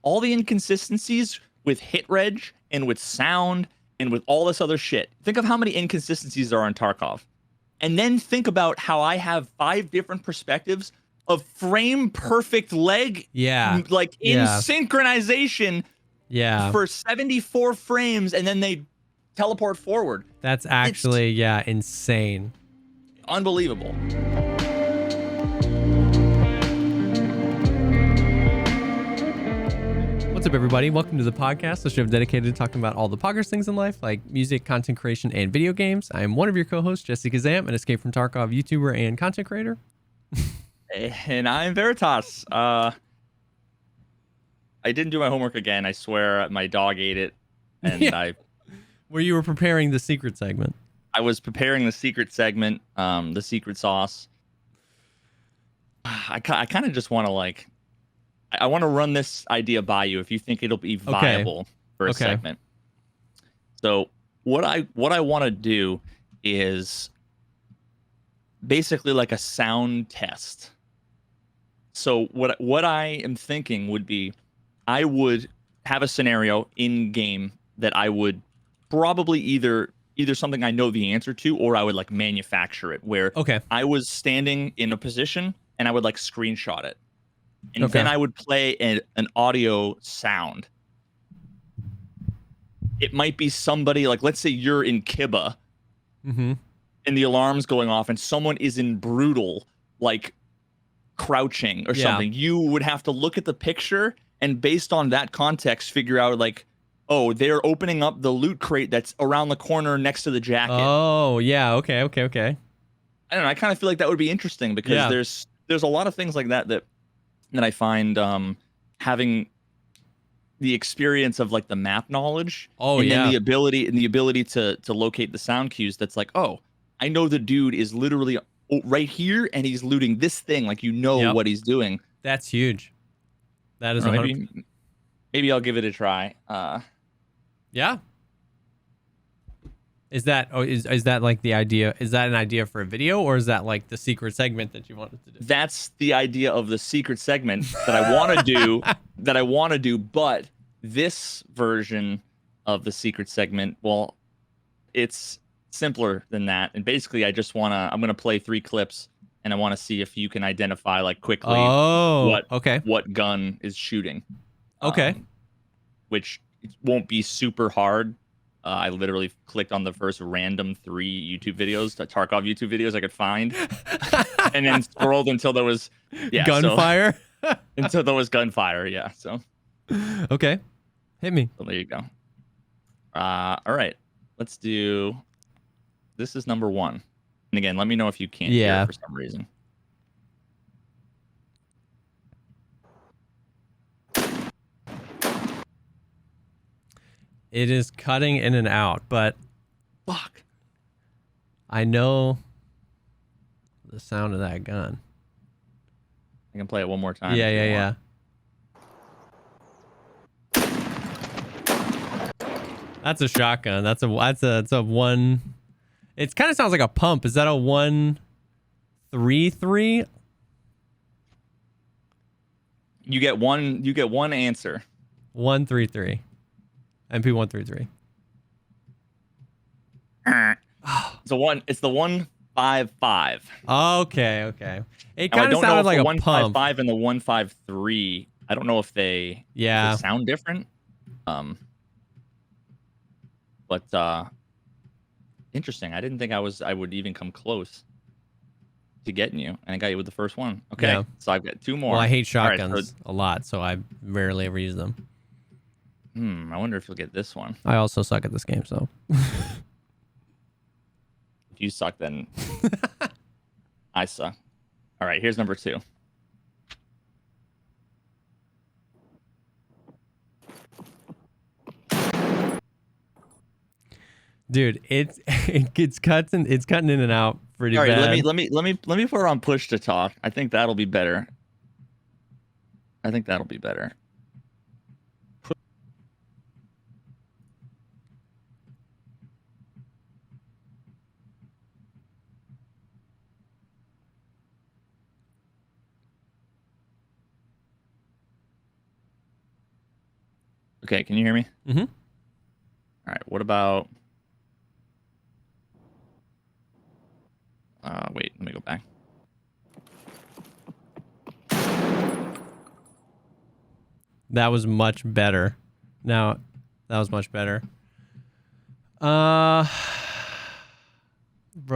all the inconsistencies with hit reg and with sound and with all this other shit. Think of how many inconsistencies there are in Tarkov. And then think about how I have 5 different perspectives of frame perfect leg, like in synchronization for 74 frames, and then they teleport forward. That's actually, insane. Unbelievable. What's up, everybody? Welcome to the podcast, the show dedicated to talking about all the poggers things in life, like music, content creation, and video games. I am one of your co-hosts, JesseKazam, an Escape from Tarkov YouTuber and content creator. And I'm Veritas. I didn't do my homework again. I swear my dog ate it. And Where you were preparing the secret segment. I was preparing the secret segment, the secret sauce. I kind of just want to I want to run this idea by you if you think it'll be viable for a segment. So what I want to do is basically like a sound test. So what I am thinking would be, I would have a scenario in game that I would probably either something I know the answer to, or I would like manufacture it where I was standing in a position and I would like screenshot it. And then I would play an audio sound. It might be somebody, like, let's say you're in Kiba, and the alarm's going off, and someone is in brutal, like, crouching or something. You would have to look at the picture, and based on that context, figure out, like, oh, they're opening up the loot crate that's around the corner next to the jacket. Oh, yeah, okay. I don't know, I kind of feel like that would be interesting, because there's a lot of things like that I find having the experience of like the map knowledge, then the ability to locate the sound cues. That's like, oh, I know the dude is literally right here and he's looting this thing. Like, what he's doing. That's huge. That is maybe I'll give it a try. Yeah. Is that like the idea? Is that an idea for a video, or is that like the secret segment that you wanted to do? That's the idea of the secret segment that I want to do. But this version of the secret segment, well, it's simpler than that. And basically, I'm going to play 3 clips, and I want to see if you can identify like quickly what gun is shooting. Which won't be super hard. I literally clicked on the first random 3 YouTube videos, Tarkov YouTube videos I could find, and then scrolled until there was gunfire. Until there was gunfire, yeah. So, okay, hit me. So there you go. All right, let's do. This is number 1, and again, let me know if you can't hear it for some reason. It is cutting in and out, but fuck, I know the sound of that gun. I can play it one more time. Yeah. That's a shotgun. That's a one. It kind of sounds like a pump. Is that a 1-3-3? You get one answer. 1-3-3. MP133. It's the 155. Okay. It kind of sounded like a 155 and the 153. I don't know if they sound different. But interesting. I didn't think I would even come close to getting you, and I got you with the first one. Okay, so I've got 2 more. Well, I hate shotguns a lot, so I rarely ever use them. I wonder if you'll get this one. I also suck at this game, so. If you suck, then I suck. All right, here's number 2. Dude, it's cutting in and out pretty bad. All right, let me put her on push to talk. I think that'll be better. Okay, can you hear me? Mm-hmm. All right. What about? Wait, let me go back. That was much better. Now, that was much better. Bro,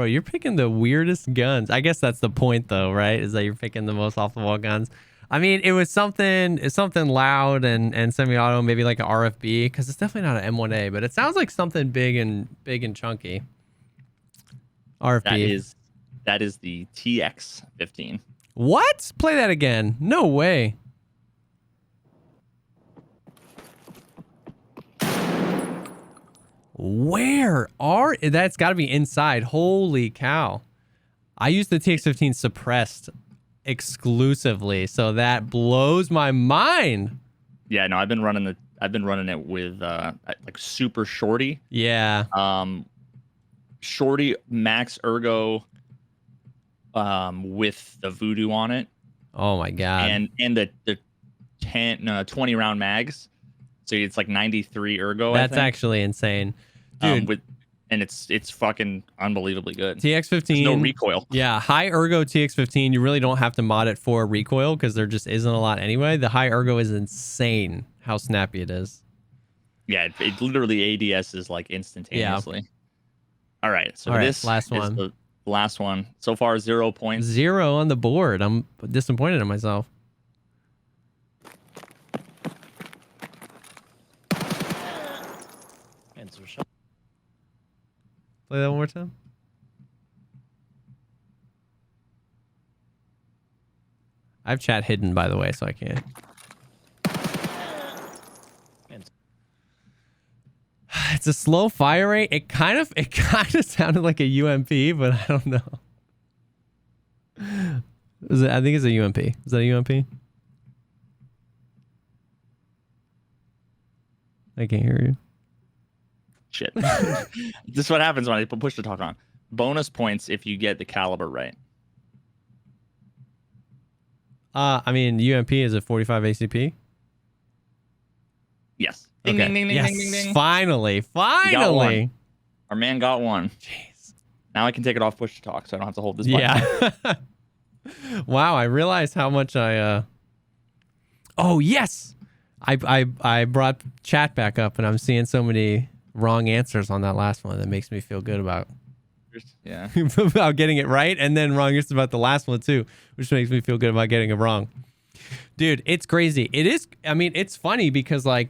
you're picking the weirdest guns. I guess that's the point, though, right? Is that you're picking the most off the wall guns. I mean, it's something loud and semi-auto, maybe like an RFB, because it's definitely not an M1A, but it sounds like something big and chunky. RFB. That is the TX-15. What? Play that again. No way. Where are that's got to be inside. Holy cow. I used the TX-15 suppressed exclusively, so that blows my mind. Yeah, no, I've been running it with like super shorty. Yeah. Shorty max ergo with the voodoo on it. Oh my god. And the 20 round mags. So it's like 93 ergo. That's actually insane. Dude, and it's fucking unbelievably good. TX-15. There's no recoil. Yeah, high ergo TX-15. You really don't have to mod it for recoil because there just isn't a lot anyway. The high ergo is insane how snappy it is. Yeah, it literally ADS is like instantaneously. Yeah. All right, so this last is one. the last one. So far, 0 points. 0 on the board. I'm disappointed in myself. Play that one more time. I have chat hidden, by the way, so I can't. It's a slow fire rate. It kind of sounded like a UMP, but I don't know. I think it's a UMP. Is that a UMP? I can't hear you. Shit. This is what happens when I put push to talk on. Bonus points if you get the caliber right. I mean, UMP is a 45 ACP. Yes. Ding, okay. Ding, ding, yes. Ding, ding, ding. Finally. Our man got one. Jeez. Now I can take it off push to talk, so I don't have to hold this button. Yeah. Wow, I realized how much I Oh, yes. I brought chat back up and I'm seeing so many wrong answers on that last one. That makes me feel good about about getting it right, and then wrong just about the last one too, which makes me feel good about getting it wrong. Dude, it's crazy. It is. I mean, it's funny because like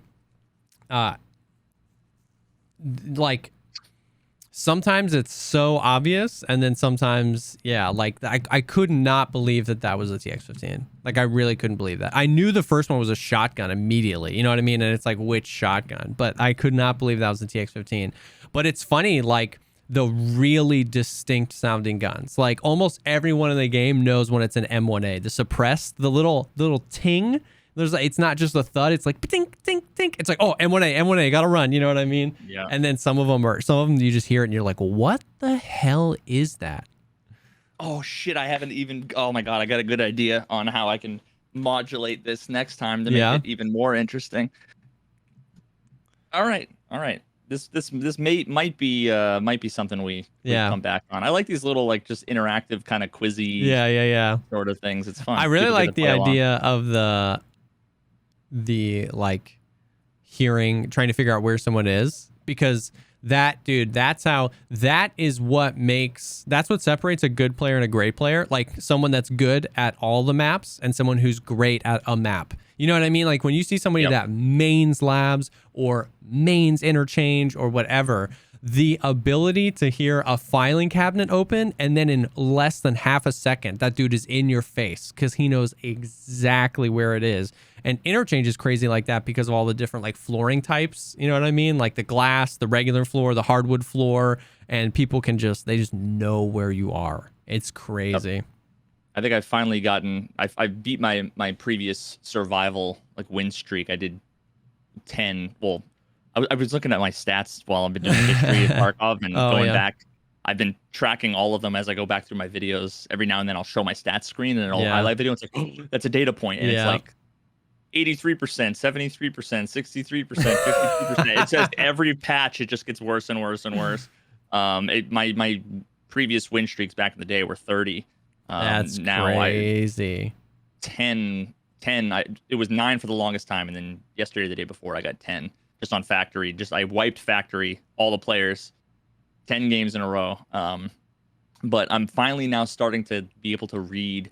sometimes it's so obvious, and then sometimes, yeah, like I could not believe that was a TX-15. Like I really couldn't believe that. I knew the first one was a shotgun immediately, you know what I mean? And it's like, which shotgun? But I could not believe that was a TX-15. But it's funny, like the really distinct sounding guns. Like almost everyone in the game knows when it's an M1A. The suppressed, the little ting. There's like, it's not just a thud. It's like tink tink tink. It's like, oh, M1A, gotta run. You know what I mean? Yeah. And then some of them you just hear it and you're like, what the hell is that? Oh shit! I haven't even. Oh my god! I got a good idea on how I can modulate this next time to make it even more interesting. All right. This might be something we come back on. I like these little like just interactive kind of quizzy sort of things. It's fun. I really like the idea of the like trying to figure out where someone is, because that is what separates a good player and a great player. Like someone that's good at all the maps and someone who's great at a map. You know what I mean? Like when you see somebody that mains labs or mains interchange or whatever, the ability to hear a filing cabinet open and then in less than half a second, that dude is in your face because he knows exactly where it is. And interchange is crazy like that because of all the different like flooring types. You know what I mean? Like the glass, the regular floor, the hardwood floor, and people they just know where you are. It's crazy. Yep. I think I've finally I beat my previous survival like win streak. I did 10. Well, I was looking at my stats while I've been doing history of Tarkov and going back. I've been tracking all of them as I go back through my videos. Every now and then I'll show my stats screen and it'll highlight video. It's like, oh, that's a data point. And it's like 83%, 73%, 63%, 53%. It says every patch it just gets worse and worse and worse. My previous win streaks back in the day were 30. That's now crazy. 10. It was 9 for the longest time, and then yesterday or the day before I got 10 just on factory. I wiped factory, all the players, 10 games in a row. But I'm finally now starting to be able to read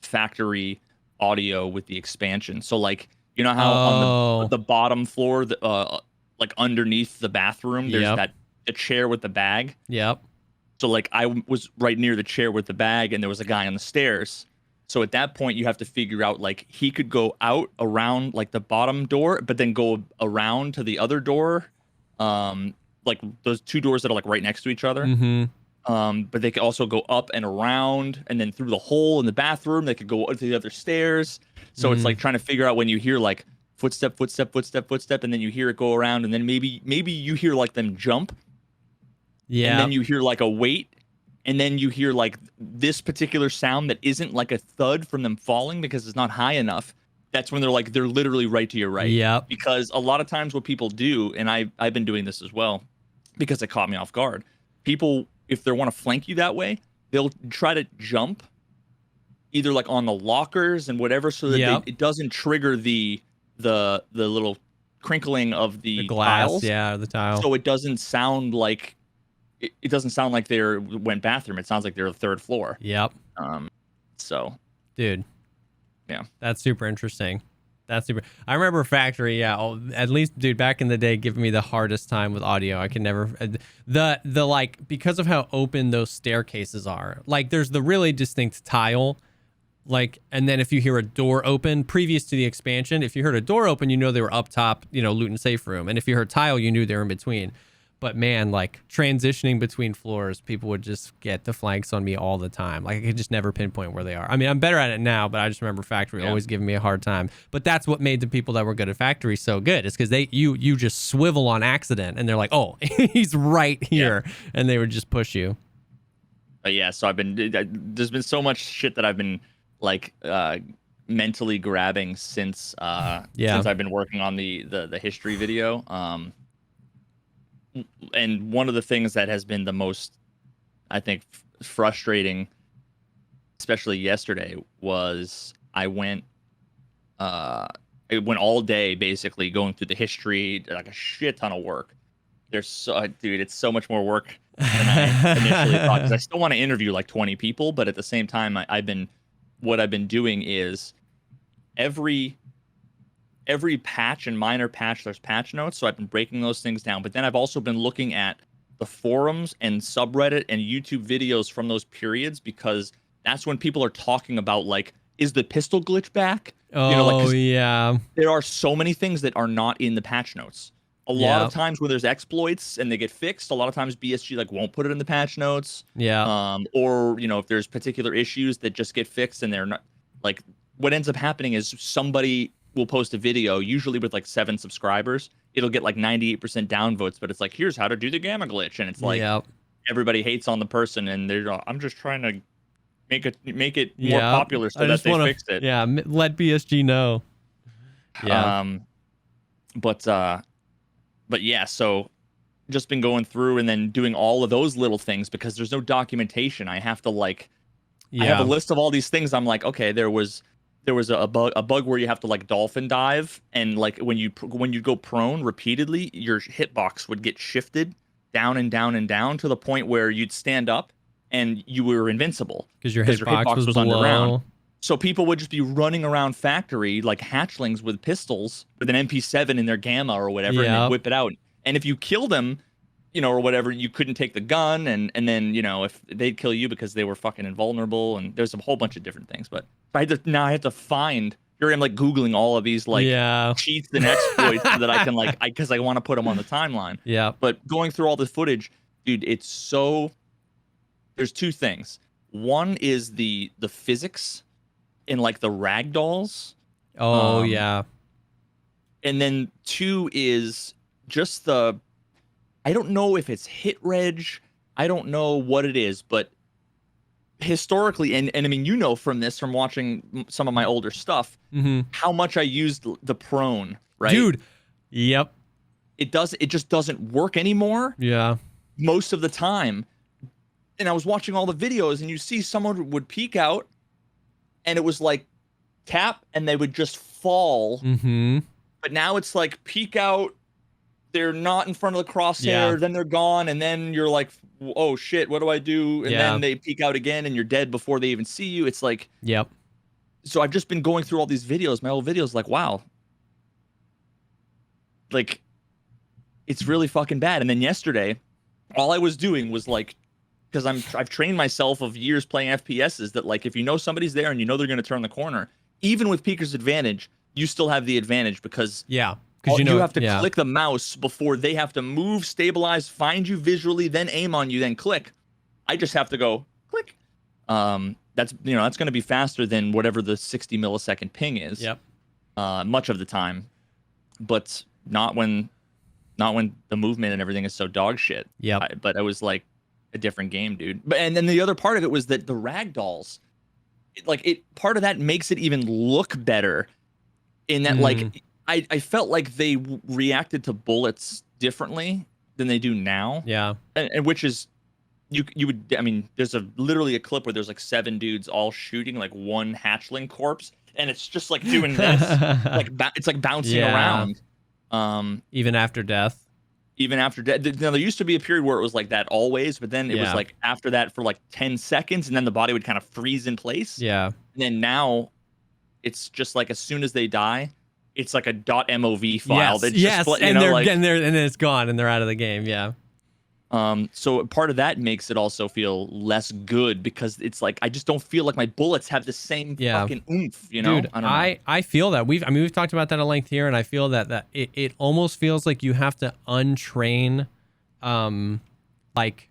factory audio with the expansion. So like, you know how on the bottom floor, like underneath the bathroom, there's a chair with the bag. Yep. So like I was right near the chair with the bag, and there was a guy on the stairs. So at that point, you have to figure out like he could go out around like the bottom door, but then go around to the other door, like those two doors that are like right next to each other. Mm-hmm. But they could also go up and around, and then through the hole in the bathroom, they could go to the other stairs. So it's like trying to figure out when you hear like footstep, and then you hear it go around, and then maybe you hear like them jump. Yeah. And then you hear like a wait, and then you hear like this particular sound that isn't like a thud from them falling because it's not high enough. That's when they're literally right to your right. Yeah. Because a lot of times what people do, and I've been doing this as well, because it caught me off guard. People, if they want to flank you that way, they'll try to jump either like on the lockers and whatever, so that it doesn't trigger the little crinkling of the glass, tiles. Yeah, the tile. So it doesn't sound like it doesn't sound like they went bathroom. It sounds like they're the third floor. Yep. So, dude, yeah, that's super interesting. I remember factory. Yeah, at least, dude, back in the day, giving me the hardest time with audio. I can never the like, because of how open those staircases are. Like, there's the really distinct tile, like, and then if you hear a door open previous to the expansion, if you heard a door open, you know they were up top, loot and safe room, and if you heard tile, you knew they were in between. But man, like transitioning between floors, people would just get the flanks on me all the time. Like I could just never pinpoint where they are. I mean, I'm better at it now, but I just remember factory always giving me a hard time. But that's what made the people that were good at factory so good. Is because you just swivel on accident, and they're like, oh, he's right here, and they would just push you. Yeah. So there's been so much shit that I've been like mentally grabbing since I've been working on the history video. And one of the things that has been the most, I think, frustrating, especially yesterday, was I went all day basically going through the history, like a shit ton of work. It's so much more work than I initially thought, because I still want to interview like 20 people, but at the same time, what I've been doing is every patch and minor patch, there's patch notes. So I've been breaking those things down. But then I've also been looking at the forums and subreddit and YouTube videos from those periods, because that's when people are talking about, like, is the pistol glitch back? Oh, yeah. There are so many things that are not in the patch notes. A lot of times when there's exploits and they get fixed, a lot of times BSG like won't put it in the patch notes. Yeah. Or, if there's particular issues that just get fixed, and they're not, like, what ends up happening is somebody will post a video, usually with like 7 subscribers. It'll get like 98% downvotes, but it's like, here's how to do the gamma glitch, and it's like everybody hates on the person, and I'm just trying to make it more popular so that they fix it. Yeah, let BSG know. Yeah. But yeah, so just been going through and then doing all of those little things, because there's no documentation. I have to I have a list of all these things. I'm like, okay, there was a bug where you have to like dolphin dive, and like when you go prone repeatedly, your hitbox would get shifted down and down and down to the point where you'd stand up and you were invincible because your hitbox was underground. So people would just be running around factory like hatchlings with pistols with an MP7 in their gamma or whatever, and they'd whip it out. And if you killed them, or whatever, you couldn't take the gun, and then if they'd kill you because they were fucking invulnerable, and there's a whole bunch of different things. But I have to find. Here I'm like Googling all of these like cheats and exploits so that I can because I want to put them on the timeline. Yeah. But going through all the footage, dude, it's so. There's two things. One is the physics in like the ragdolls. Oh yeah. And then 2 is just I don't know if it's hit reg. I don't know what it is, but historically, and I mean, from this, from watching some of my older stuff, how much I used the prone, right? Dude, yep. It just doesn't work anymore. Yeah. Most of the time. And I was watching all the videos, and you see someone would peek out, and it was like tap, and they would just fall. But now it's like peek out, they're not in front of the crosshair, then they're gone, and then you're like, oh shit, what do I do? And then they peek out again, and you're dead before they even see you. It's like, so I've just been going through all these videos, my old videos, like, wow, like, it's really fucking bad. And then yesterday, all I was doing was like, because I've trained myself of years playing FPSs that, like, if you know somebody's there and you know they're going to turn the corner, even with Peeker's advantage, you still have the advantage because you have to click the mouse before they have to move, stabilize, find you visually, then aim on you, then click. I just have to go click. That's that's going to be faster than whatever the 60 millisecond ping is. Much of the time, but not when the movement and everything is so dog shit. But I was like, a different game, dude. But and then the other part of it was that the ragdolls, part of that makes it even look better in that like I felt like they reacted to bullets differently than they do now. And which is you would, I mean, there's literally a clip where there's like 7 dudes all shooting like one hatchling corpse, and it's just like doing this, it's like bouncing around. Even after death. Now, there used to be a period where it was like that always, but then it was like after that for like 10 seconds, and then the body would kind of freeze in place. And then now it's just like as soon as they die, it's like a .mov file. And then it's gone and they're out of the game. So part of that makes it also feel less good because it's like I just don't feel like my bullets have the same fucking oomph, you know? Dude, I feel that we've talked about that at length here, and I feel that it almost feels like you have to untrain like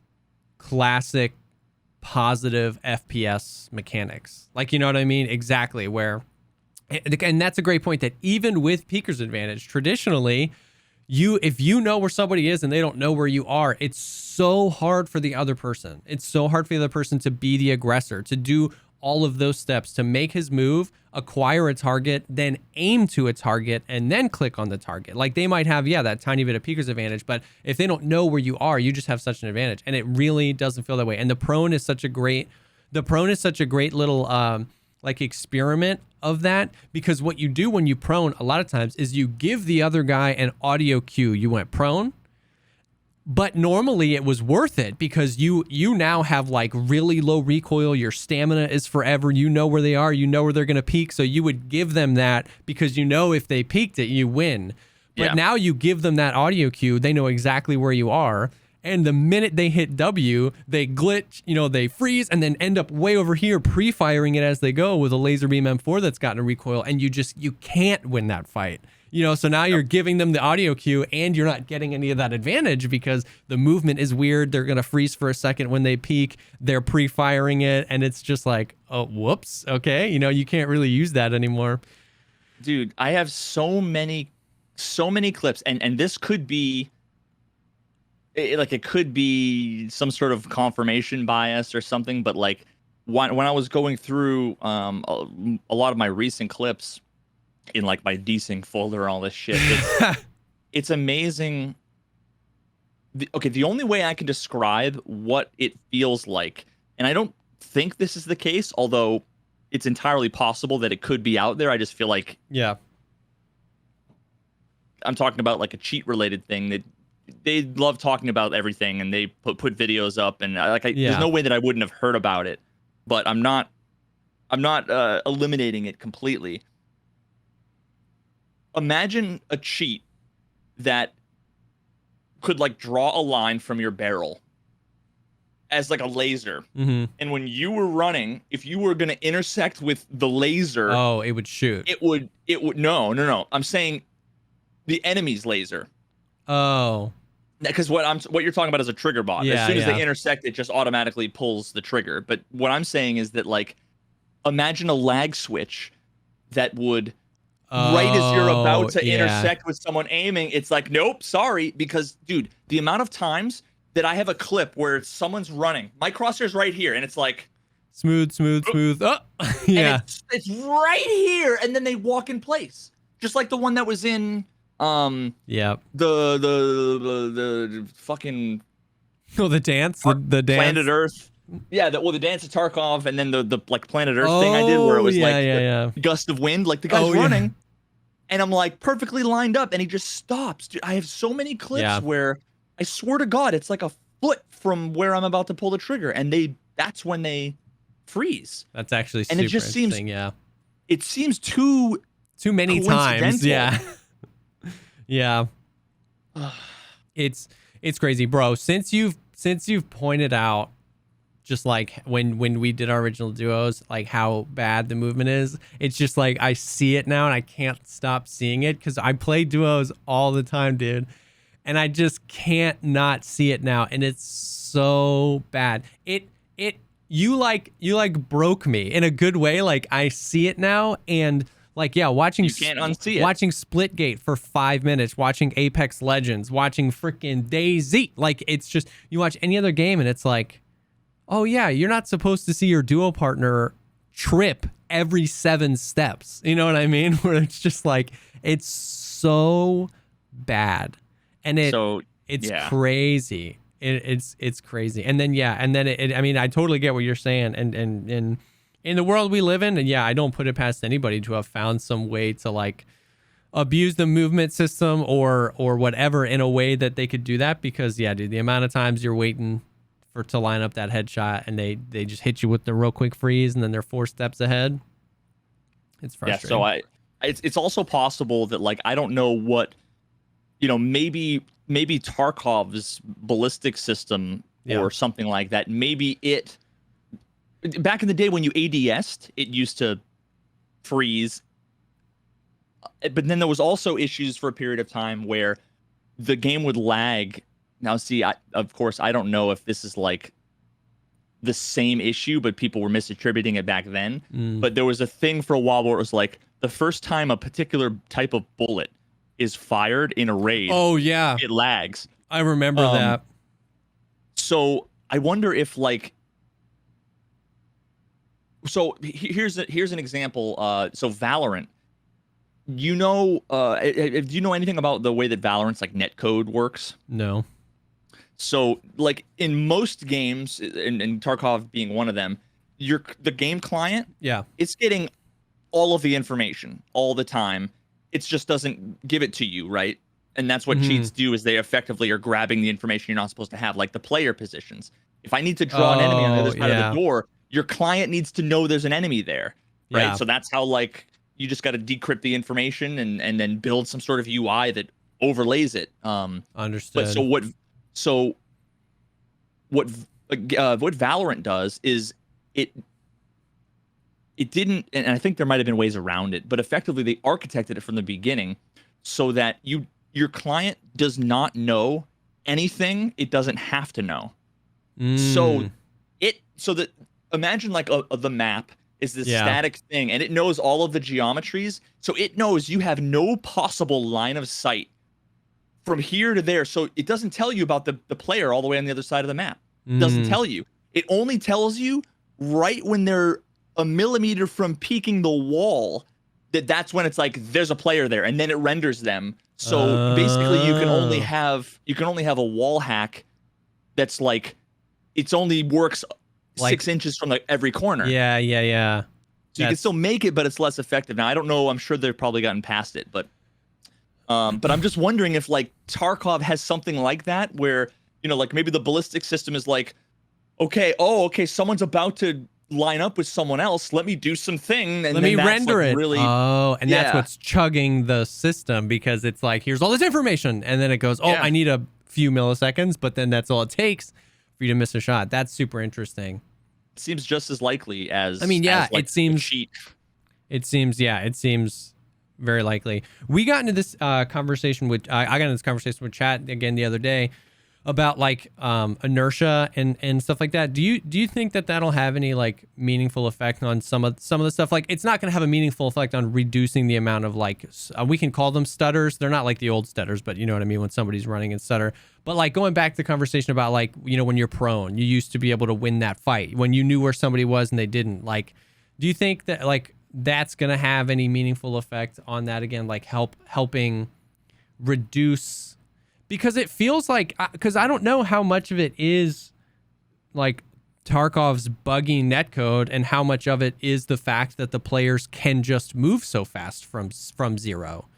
classic positive FPS mechanics. Like, you know what I mean? Exactly, where and that's a great point, that even with Peeker's advantage, traditionally, if you know where somebody is and they don't know where you are, it's so hard for the other person. It's so hard for the other person to be the aggressor, to do all of those steps, to make his move, acquire a target, then aim to a target, and then click on the target. Like, they might have, that tiny bit of Peeker's advantage, but if they don't know where you are, you just have such an advantage. And it really doesn't feel that way. And the prone is such a great little like experiment of that, because what you do when you prone a lot of times is you give the other guy an audio cue. You went prone, but normally it was worth it because you now have like really low recoil. Your stamina is forever. You know where they are. You know where they're going to peak. So you would give them that because you know if they peaked it, you win. But now you give them that audio cue. They know exactly where you are. And the minute they hit W, they glitch, they freeze, and then end up way over here pre-firing it as they go with a laser beam M4 that's gotten a recoil, and you can't win that fight. So now you're giving them the audio cue, and you're not getting any of that advantage because the movement is weird. They're going to freeze for a second when they peak. They're pre-firing it, and it's just like, oh, whoops, okay. You can't really use that anymore. Dude, I have so many clips, and this could be... it could be some sort of confirmation bias or something, but like when I was going through a lot of my recent clips in like my desync folder and all this shit, it's amazing. The only way I can describe what it feels like, and I don't think this is the case, although it's entirely possible that it could be out there. I just feel like I'm talking about like a cheat related thing that they love talking about everything, and they put videos up, and there's no way that I wouldn't have heard about it, but I'm not eliminating it completely. Imagine a cheat that could like draw a line from your barrel as like a laser, and when you were running, if you were going to intersect with the laser, it would shoot. It would no. I'm saying the enemy's laser. Oh, because what you're talking about is a trigger bot. As soon as they intersect, it just automatically pulls the trigger. But what I'm saying is that, like, imagine a lag switch that would, right as you're about to intersect with someone aiming, it's like, nope, sorry. Because, dude, the amount of times that I have a clip where someone's running, my crosshair's right here, and it's like, Smooth. Oh, yeah. And it's right here, and then they walk in place, just like the one that was in the fucking the dance, the dance, Planet Earth. Yeah, the dance of Tarkov, and then the like Planet Earth thing I did where it was gust of wind, like the guy's running, and I'm like perfectly lined up, and he just stops. Dude, I have so many clips where I swear to God, it's like a foot from where I'm about to pull the trigger, and that's when they freeze. That's actually and super it just seems it seems too many times. Yeah. Yeah. It's crazy, bro. Since you've pointed out just like when we did our original duos, like how bad the movement is, it's just like I see it now and I can't stop seeing it because I play duos all the time, dude. And I just can't not see it now. And it's so bad. You broke me in a good way. Like I see it now, and like, watching, you can't unsee it. Watching Splitgate for 5 minutes, watching Apex Legends, watching freaking DayZ. Like it's just, you watch any other game and it's like, oh yeah, you're not supposed to see your duo partner trip every 7 steps. You know what I mean? Where it's just like, it's so bad. And it's crazy. It's crazy. And then I mean, I totally get what you're saying. And in the world we live in, and I don't put it past anybody to have found some way to like abuse the movement system or whatever in a way that they could do that, because dude, the amount of times you're waiting to line up that headshot and they just hit you with the real quick freeze and then they're 4 steps ahead. It's frustrating. Yeah, so it's also possible that like I don't know what, maybe Tarkov's ballistic system or something like that. Maybe back in the day when you ADS'd, it used to freeze. But then there was also issues for a period of time where the game would lag. Now, see, of course, I don't know if this is like the same issue, but people were misattributing it back then. But there was a thing for a while where it was like the first time a particular type of bullet is fired in a raid. Oh, yeah. It lags. I remember that. So I wonder if like, so here's an example. So Valorant, do you know anything about the way that Valorant's like netcode works? No. So like in most games, and Tarkov being one of them, the game client, it's getting all of the information all the time. It just doesn't give it to you, right? And that's what cheats do, is they effectively are grabbing the information you're not supposed to have, like the player positions. If I need to draw an enemy on the other side of the door, your client needs to know there's an enemy there, right? So that's how like you just got to decrypt the information and then build some sort of UI that overlays it. Understood. But what Valorant does is it didn't, and I think there might have been ways around it, but effectively they architected it from the beginning so that your client does not know anything it doesn't have to know. So that imagine like the map is this static thing, and it knows all of the geometries. So it knows you have no possible line of sight from here to there. So it doesn't tell you about the player all the way on the other side of the map. It doesn't tell you. It only tells you right when they're a millimeter from peeking the wall, that's when it's like there's a player there, and then it renders them. So basically you can only have a wall hack that's like it's only works like 6 inches from like every corner. Yeah. So you can still make it, but it's less effective. Now I don't know, I'm sure they've probably gotten past it, but I'm just wondering if like Tarkov has something like that where, like maybe the ballistic system is like, okay, someone's about to line up with someone else. Let me do something. And let me render like it. Really, that's what's chugging the system, because it's like, here's all this information. And then it goes, I need a few milliseconds, but then that's all it takes for you to miss a shot. That's super interesting. It seems just as likely as, it seems cheat. It seems very likely. We got into this conversation with, I got into this conversation with chat again the other day about like inertia and stuff like that. Do you think that that'll have any like meaningful effect on some of the stuff? Like it's not going to have a meaningful effect on reducing the amount of like we can call them stutters. They're not like the old stutters, but you know what I mean when somebody's running and stutter. But like going back to the conversation about like, you know, when you're prone, you used to be able to win that fight when you knew where somebody was and they didn't. Like, do you think that like that's going to have any meaningful effect on that again, like helping reduce? Because it feels like, because I don't know how much of it is like Tarkov's bugging netcode and how much of it is the fact that the players can just move so fast from zero.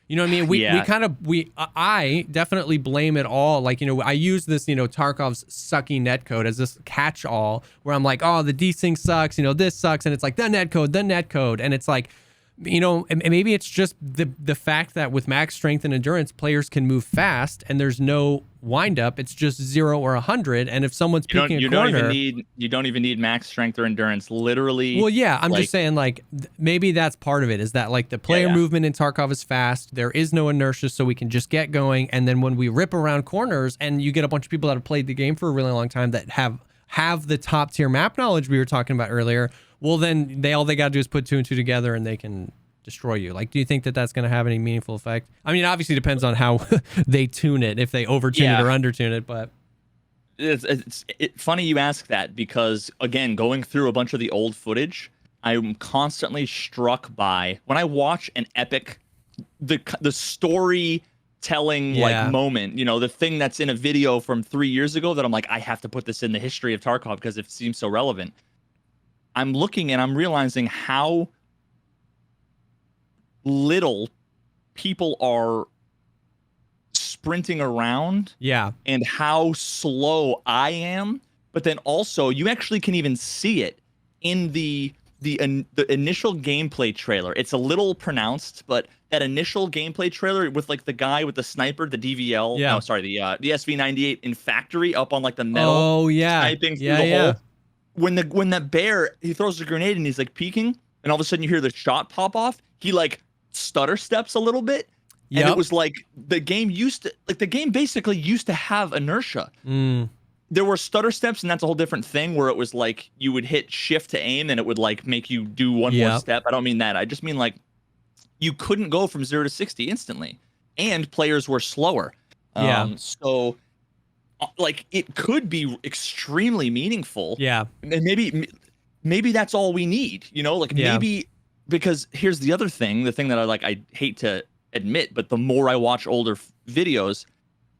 You know what I mean? I definitely blame it all. Like, you know, I use this, you know, Tarkov's sucky netcode as this catch-all where I'm like, oh, the desync sucks, you know, this sucks. And it's like the netcode. And it's like, you know, maybe it's just the fact that with max strength and endurance, players can move fast and there's no wind up. It's just 0 or 100. And if someone's picking a corner, you don't even need max strength or endurance. Literally. Well, yeah, I'm just saying like maybe that's part of it is that like the player movement in Tarkov is fast. There is no inertia, so we can just get going. And then when we rip around corners and you get a bunch of people that have played the game for a really long time that have the top tier map knowledge we were talking about earlier. Well, then all they got to do is put 2 and 2 together and they can destroy you. Like, do you think that that's going to have any meaningful effect? I mean, obviously it depends on how they tune it, if they overtune it or undertune it, but... It's funny you ask that because, again, going through a bunch of the old footage, I'm constantly struck by, when I watch an epic, the storytelling like moment, you know, the thing that's in a video from 3 years ago that I'm like, I have to put this in the history of Tarkov because it seems so relevant. I'm looking and I'm realizing how little people are sprinting around. Yeah. And how slow I am. But then also you actually can even see it in the initial gameplay trailer. It's a little pronounced, but that initial gameplay trailer with like the guy with the sniper, the DVL, the SV98 in factory up on like the metal, sniping through the hole. When that bear, he throws a grenade and he's like peeking, and all of a sudden you hear the shot pop off. He like stutter steps a little bit, and it was like the game basically used to have inertia. There were stutter steps, and that's a whole different thing where it was like you would hit shift to aim and it would like make you do one more step. I don't mean that. I just mean like you couldn't go from 0 to 60 instantly, and players were slower. So like it could be extremely meaningful. And maybe that's all we need, you know, like maybe, because here's the other thing, the thing that I hate to admit, but the more I watch older videos,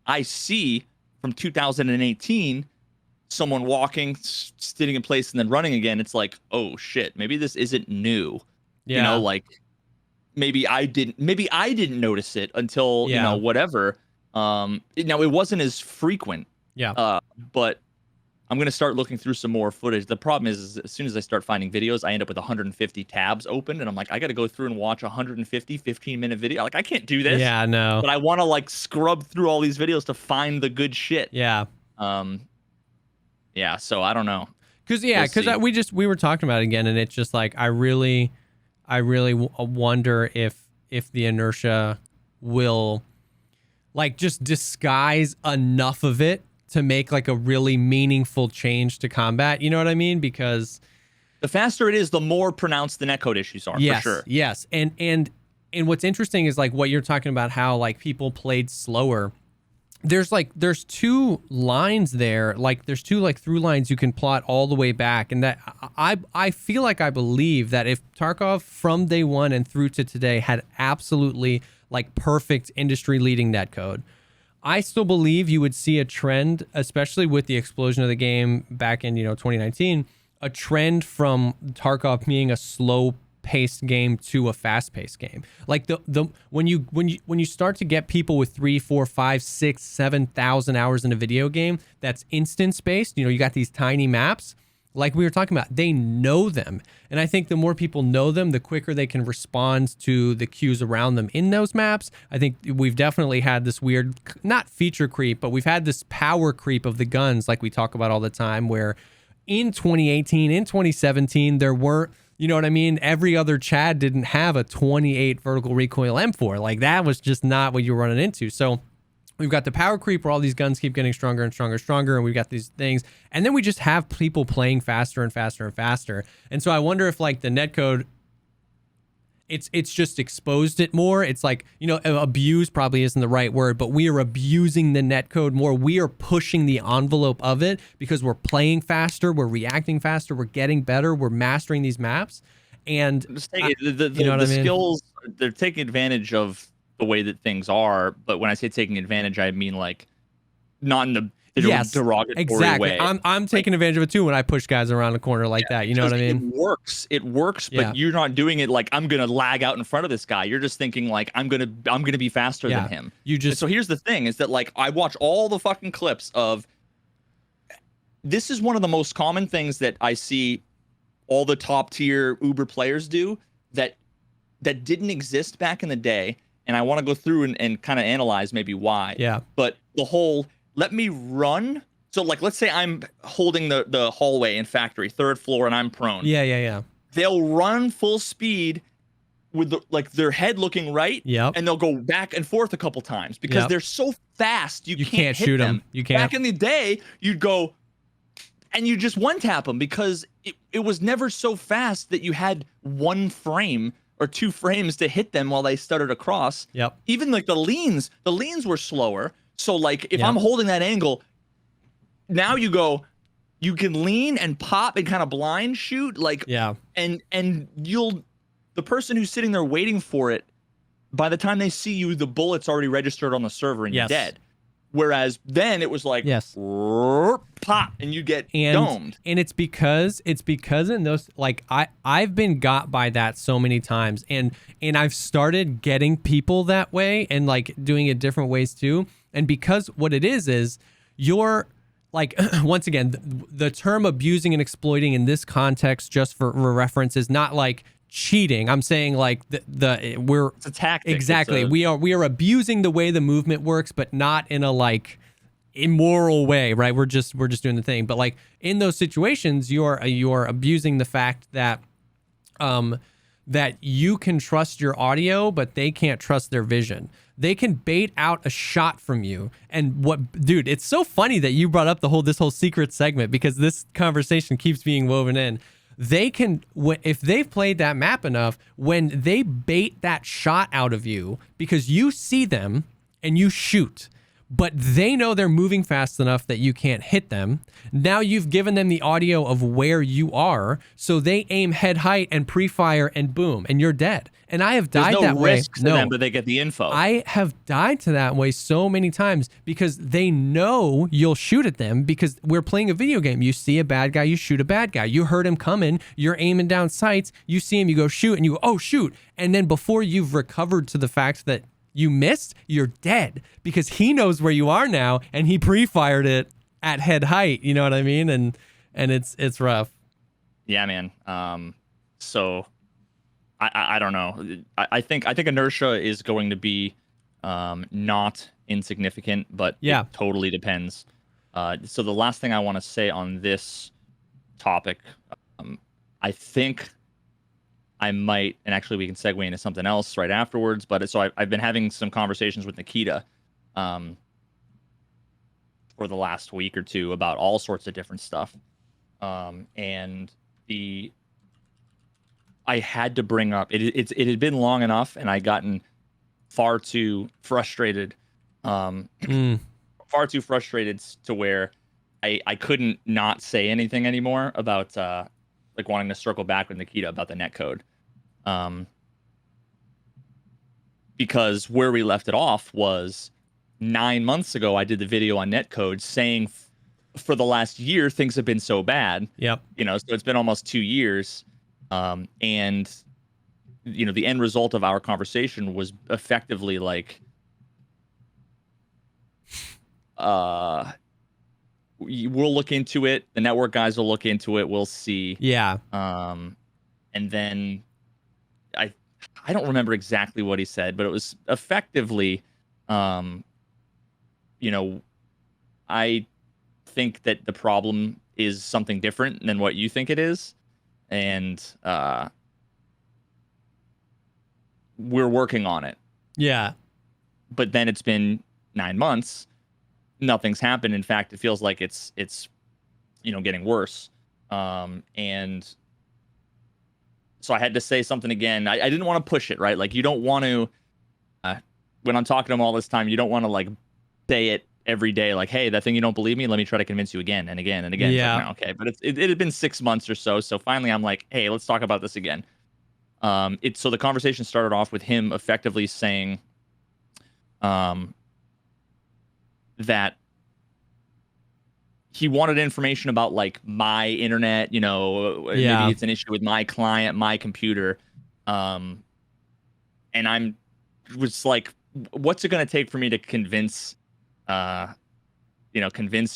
I see from 2018 someone walking, sitting in place and then running again. It's like, oh shit, maybe this isn't new. You know, like maybe I didn't notice it until you know, whatever. Now it wasn't as frequent. But I'm going to start looking through some more footage. The problem is as soon as I start finding videos, I end up with 150 tabs open, and I'm like, I got to go through and watch 150 15-minute video. Like, I can't do this. Yeah, no. But I want to like scrub through all these videos to find the good shit. So I don't know. Because we were talking about it again, and it's just like I really wonder if the inertia will like just disguise enough of it to make like a really meaningful change to combat. You know what I mean? Because the faster it is, the more pronounced the netcode issues are. For sure. Yes. And what's interesting is like what you're talking about, how like people played slower. There's 2 lines there. Like there's 2 like through lines you can plot all the way back. And that I feel like I believe that if Tarkov from day one and through to today had absolutely like perfect industry leading netcode, I still believe you would see a trend, especially with the explosion of the game back in 2019, a trend from Tarkov being a slow-paced game to a fast-paced game. Like when you start to get people with 3, 4, 5, 6, 7,000 hours in a video game that's instance-based, you got these tiny maps. Like we were talking about, they know them. And I think the more people know them, the quicker they can respond to the cues around them in those maps. I think we've definitely had this weird, not feature creep, but we've had this power creep of the guns like we talk about all the time, where in 2018, in 2017, there weren't, you know what I mean? Every other Chad didn't have a 28 vertical recoil M4. Like that was just not what you were running into. So we've got the power creep where all these guns keep getting stronger and stronger and stronger, and we've got these things, and then we just have people playing faster and faster and faster. And so I wonder if like the netcode, it's just exposed it more. It's like, you know, abuse probably isn't the right word, but we are abusing the netcode more. We are pushing the envelope of it because we're playing faster, we're reacting faster, we're getting better, we're mastering these maps. And the skills, they're taking advantage of the way that things are. But when I say taking advantage, I mean like not in the derogatory way. I'm taking advantage of it too when I push guys around the corner like that. You know what I mean? It works, but you're not doing it like I'm gonna lag out in front of this guy. You're just thinking like I'm gonna be faster than him. So here's the thing: is that like I watch all the fucking clips of. This is one of the most common things that I see all the top tier Uber players do that didn't exist back in the day, and I want to go through and kind of analyze maybe why. Yeah. But the whole let me run. So like let's say I'm holding the hallway in factory, 3rd floor, and I'm prone. Yeah. They'll run full speed with their head looking right. Yep. And they'll go back and forth a couple times because they're so fast you can't hit shoot them. You can't. Back in the day, you'd go and you just one tap them because it was never so fast that you had 1 frame or 2 frames to hit them while they stuttered across. Yep. Even like the leans were slower. So like if I'm holding that angle, now you can lean and pop and kind of blind shoot and the person who's sitting there waiting for it, by the time they see you, the bullet's already registered on the server and you're dead. Whereas then it was like pop and you get domed. And it's because in those, like I've been got by that so many times, and I've started getting people that way and like doing it different ways too. And because what it is you're like, once again, the term abusing and exploiting in this context, just for reference, is not like cheating. I'm saying like it's a tactic. Exactly. We are abusing the way the movement works, but not in a like immoral way, right? We're just doing the thing. But like in those situations, you're abusing the fact that that you can trust your audio, but they can't trust their vision. They can bait out a shot from you. And dude, it's so funny that you brought up this whole secret segment, because this conversation keeps being woven in. They can, if they've played that map enough, when they bait that shot out of you, because you see them and you shoot, but they know they're moving fast enough that you can't hit them. Now you've given them the audio of where you are, so they aim head height and pre-fire and boom, and you're dead. And I have died that way. There's no risk to them, but they get the info. I have died to that way so many times because they know you'll shoot at them, because we're playing a video game. You see a bad guy, you shoot a bad guy. You heard him coming, you're aiming down sights, you see him, you go shoot, and you go, oh, shoot. And then before you've recovered to the fact that you missed, you're dead, because he knows where you are now and he pre-fired it at head height. You know what I mean? And it's rough. Yeah, man. So I don't know. I think inertia is going to be not insignificant, but it totally depends. So the last thing I want to say on this topic, I think I might, and actually we can segue into something else right afterwards, but so I've been having some conversations with Nikita for the last week or two about all sorts of different stuff. And I had to bring up, it had been long enough, and I gotten far too frustrated, far too frustrated to where I couldn't not say anything anymore about like wanting to circle back with Nikita about the netcode. Because where we left it off was 9 months ago, I did the video on netcode saying for the last year, things have been so bad. Yep. So it's been almost 2 years. And, the end result of our conversation was effectively like, we'll look into it. The network guys will look into it. We'll see. Yeah. And then I don't remember exactly what he said, but it was effectively, I think that the problem is something different than what you think it is. And we're working on it. Yeah. But then it's been 9 months, nothing's happened. In fact, it feels like it's getting worse. And so I had to say something again. I didn't want to push it, right? Like, you don't want to, when I'm talking to him all this time, you don't want to like say it every day, like, hey, that thing you don't believe me, let me try to convince you again and again and again. Yeah. It's like, no, okay. But it had been 6 months or so. So finally I'm like, hey, let's talk about this again. So the conversation started off with him effectively saying that he wanted information about like my internet, maybe it's an issue with my client, my computer. And I'm was like, what's it going to take for me to convince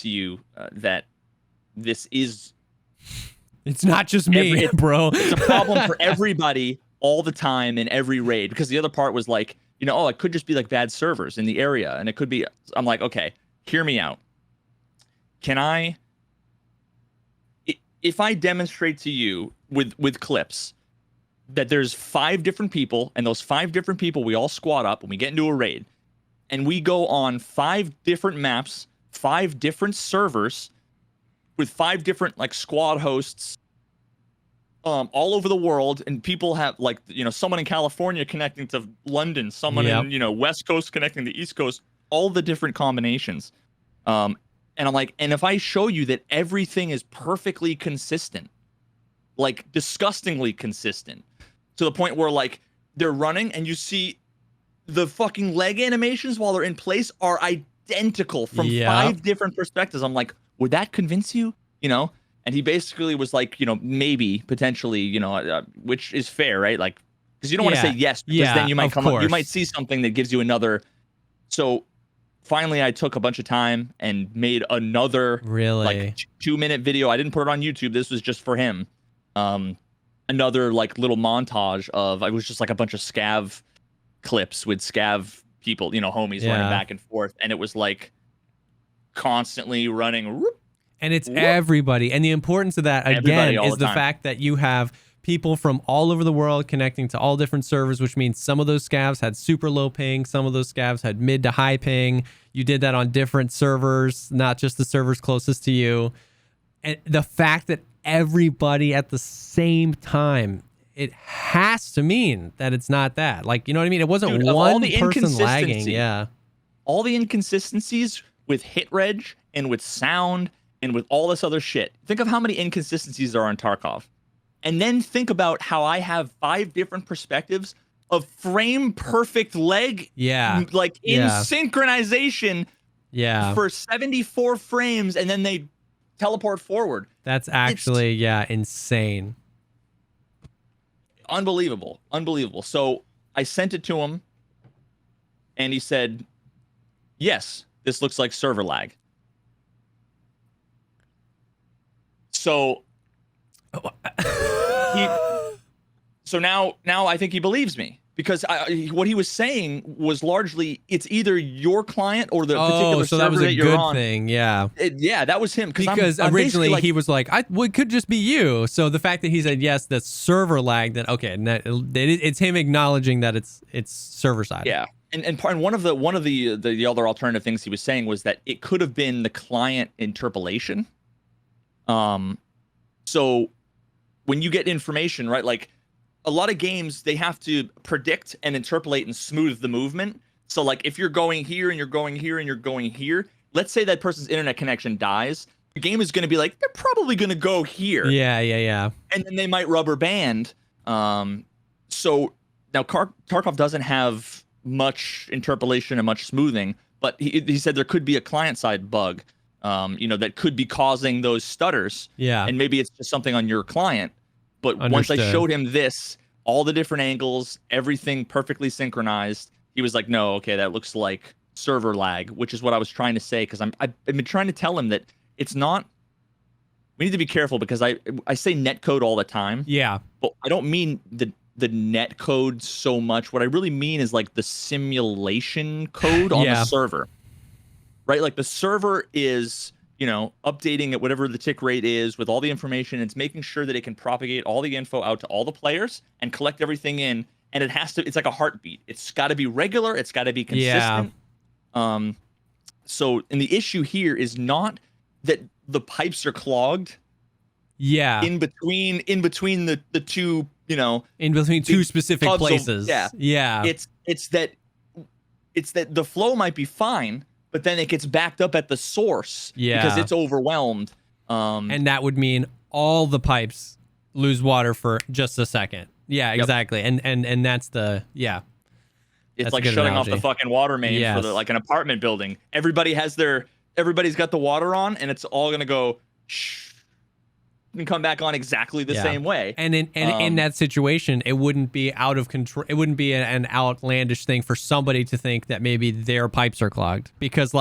you that this is, it's not just me, bro. It's a problem for everybody all the time in every raid. Because the other part was like, it could just be like bad servers in the area, and it could be. I'm like, okay, hear me out. If I demonstrate to you with clips that there's 5 different people, and those 5 different people, we all squad up and we get into a raid, and we go on 5 different maps, 5 different servers with 5 different like squad hosts, all over the world, and people have like, someone in California connecting to London, someone in, West Coast connecting to East Coast, all the different combinations. And I'm like, and if I show you that everything is perfectly consistent, like disgustingly consistent, to the point where like they're running and you see the fucking leg animations while they're in place are identical from 5 different perspectives. I'm like, would that convince you? And he basically was like, maybe potentially, which is fair, right? Like, because you don't want to say yes, because then you might you might see something that gives you another. So finally, I took a bunch of time and made another like 2-minute video. I didn't put it on YouTube. This was just for him. Another like little montage of, it was just like a bunch of scav clips with scav people, homies running back and forth, and it was like constantly running. And it's everybody. And the importance of that, again, is the fact that you have people from all over the world connecting to all different servers, which means some of those scavs had super low ping, some of those scavs had mid to high ping. You did that on different servers, not just the servers closest to you. And the fact that everybody at the same time, it has to mean that it's not that. Like, you know what I mean? It wasn't one person lagging. Yeah. All the inconsistencies with hit reg and with sound and with all this other shit. Think of how many inconsistencies there are in Tarkov. And then think about how I have 5 different perspectives of frame perfect leg. Like in synchronization. For 74 frames, and then they teleport forward. That's actually, insane. Unbelievable. So I sent it to him, and he said, yes, this looks like server lag. So now I think he believes me, because what he was saying was largely, it's either your client or the particular server that you're on. Thing, yeah. That was him. Because originally he was like, it could just be you. So the fact that he said, yes, the server lag, then okay, it's him acknowledging that it's server side. Yeah. And one of the other alternative things he was saying was that it could have been the client interpolation. So when you get information, right, like a lot of games, they have to predict and interpolate and smooth the movement. So like if you're going here and you're going here and you're going here, let's say that person's internet connection dies, the game is going to be like, they're probably going to go here. Yeah. And then they might rubber band. So now Tarkov doesn't have much interpolation and much smoothing, but he said there could be a client-side bug, that could be causing those stutters. Yeah. And maybe it's just something on your client. But Understood. Once I showed him this, all the different angles, everything perfectly synchronized, he was like, no, okay, that looks like server lag, which is what I was trying to say, because I've been trying to tell him that it's not. We need to be careful, because I say netcode all the time. Yeah. But I don't mean the netcode so much. What I really mean is like the simulation code on the server. Right? Like the server is, updating at whatever the tick rate is with all the information. It's making sure that it can propagate all the info out to all the players and collect everything in. And it's like a heartbeat. It's got to be regular. It's got to be consistent. and the issue here is not that the pipes are clogged. Yeah. In between the two, in between two specific places. Yeah. It's that the flow might be fine, but then it gets backed up at the source because it's overwhelmed. And that would mean all the pipes lose water for just a second. Yeah, exactly. Yep. And that's the It's like shutting off the fucking water main for like an apartment building. Everybody's got the water on, and it's all gonna go and come back on exactly the same way. And in that situation, it wouldn't be out of control. It wouldn't be an outlandish thing for somebody to think that maybe their pipes are clogged, because you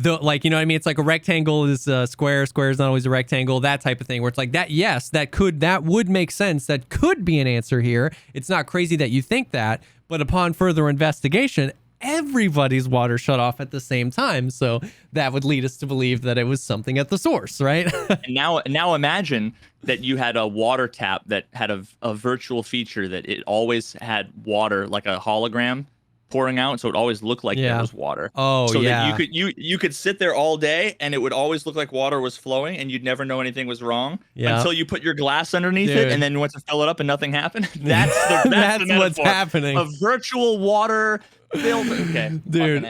know what I mean? It's like a rectangle is a square. Square is not always a rectangle. That type of thing, where it's like that. Yes, that would make sense. That could be an answer here. It's not crazy that you think that, but upon further investigation, everybody's water shut off at the same time. So that would lead us to believe that it was something at the source, right? And now imagine that you had a water tap that had a virtual feature that it always had water, like a hologram pouring out, so it always looked like there was water. Oh, so that you could sit there all day and it would always look like water was flowing, and you'd never know anything was wrong until you put your glass underneath it, and then you went to fill it up and nothing happened. That's the what's happening. A virtual water filter. Okay, dude.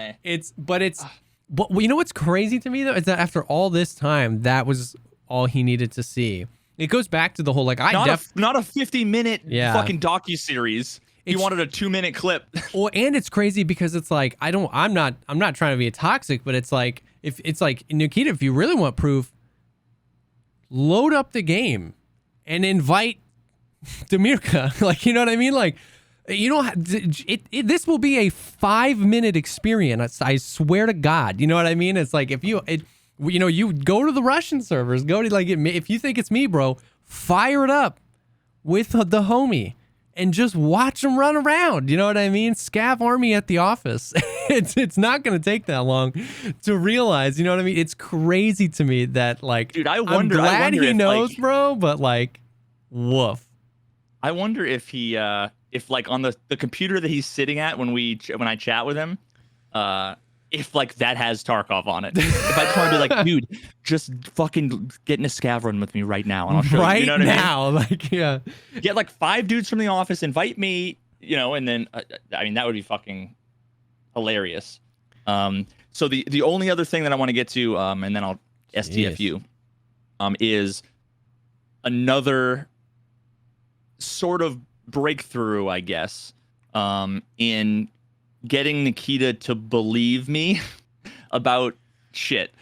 But you know what's crazy to me though is that after all this time, that was all he needed to see. It goes back to the whole not a 50-minute fucking docuseries. He wanted a 2-minute clip. Well, and it's crazy because it's like I'm not trying to be a toxic, but it's like if it's like Nikita, if you really want proof, load up the game and invite Demirka. Like, you know what I mean? Like, you don't this will be a 5-minute experience. I swear to God. You know what I mean? It's like if you go to the Russian servers, go to if you think it's me, bro, fire it up with the homie. And just watch them run around. You know what I mean? Scav army at the office. It's not going to take that long to realize. You know what I mean? It's crazy to me that dude, I'm glad he knows, bro. But woof. I wonder if he, if on the computer that he's sitting at when I chat with him, if that has Tarkov on it. If I just want to be dude, just fucking get in a scav run with me right now, and I'll show you. You know what I mean? Get 5 dudes from the office, invite me, and then that would be fucking hilarious. So the only other thing that I want to get to, and then I'll STFU, is another sort of breakthrough, I guess, in getting Nikita to believe me about shit.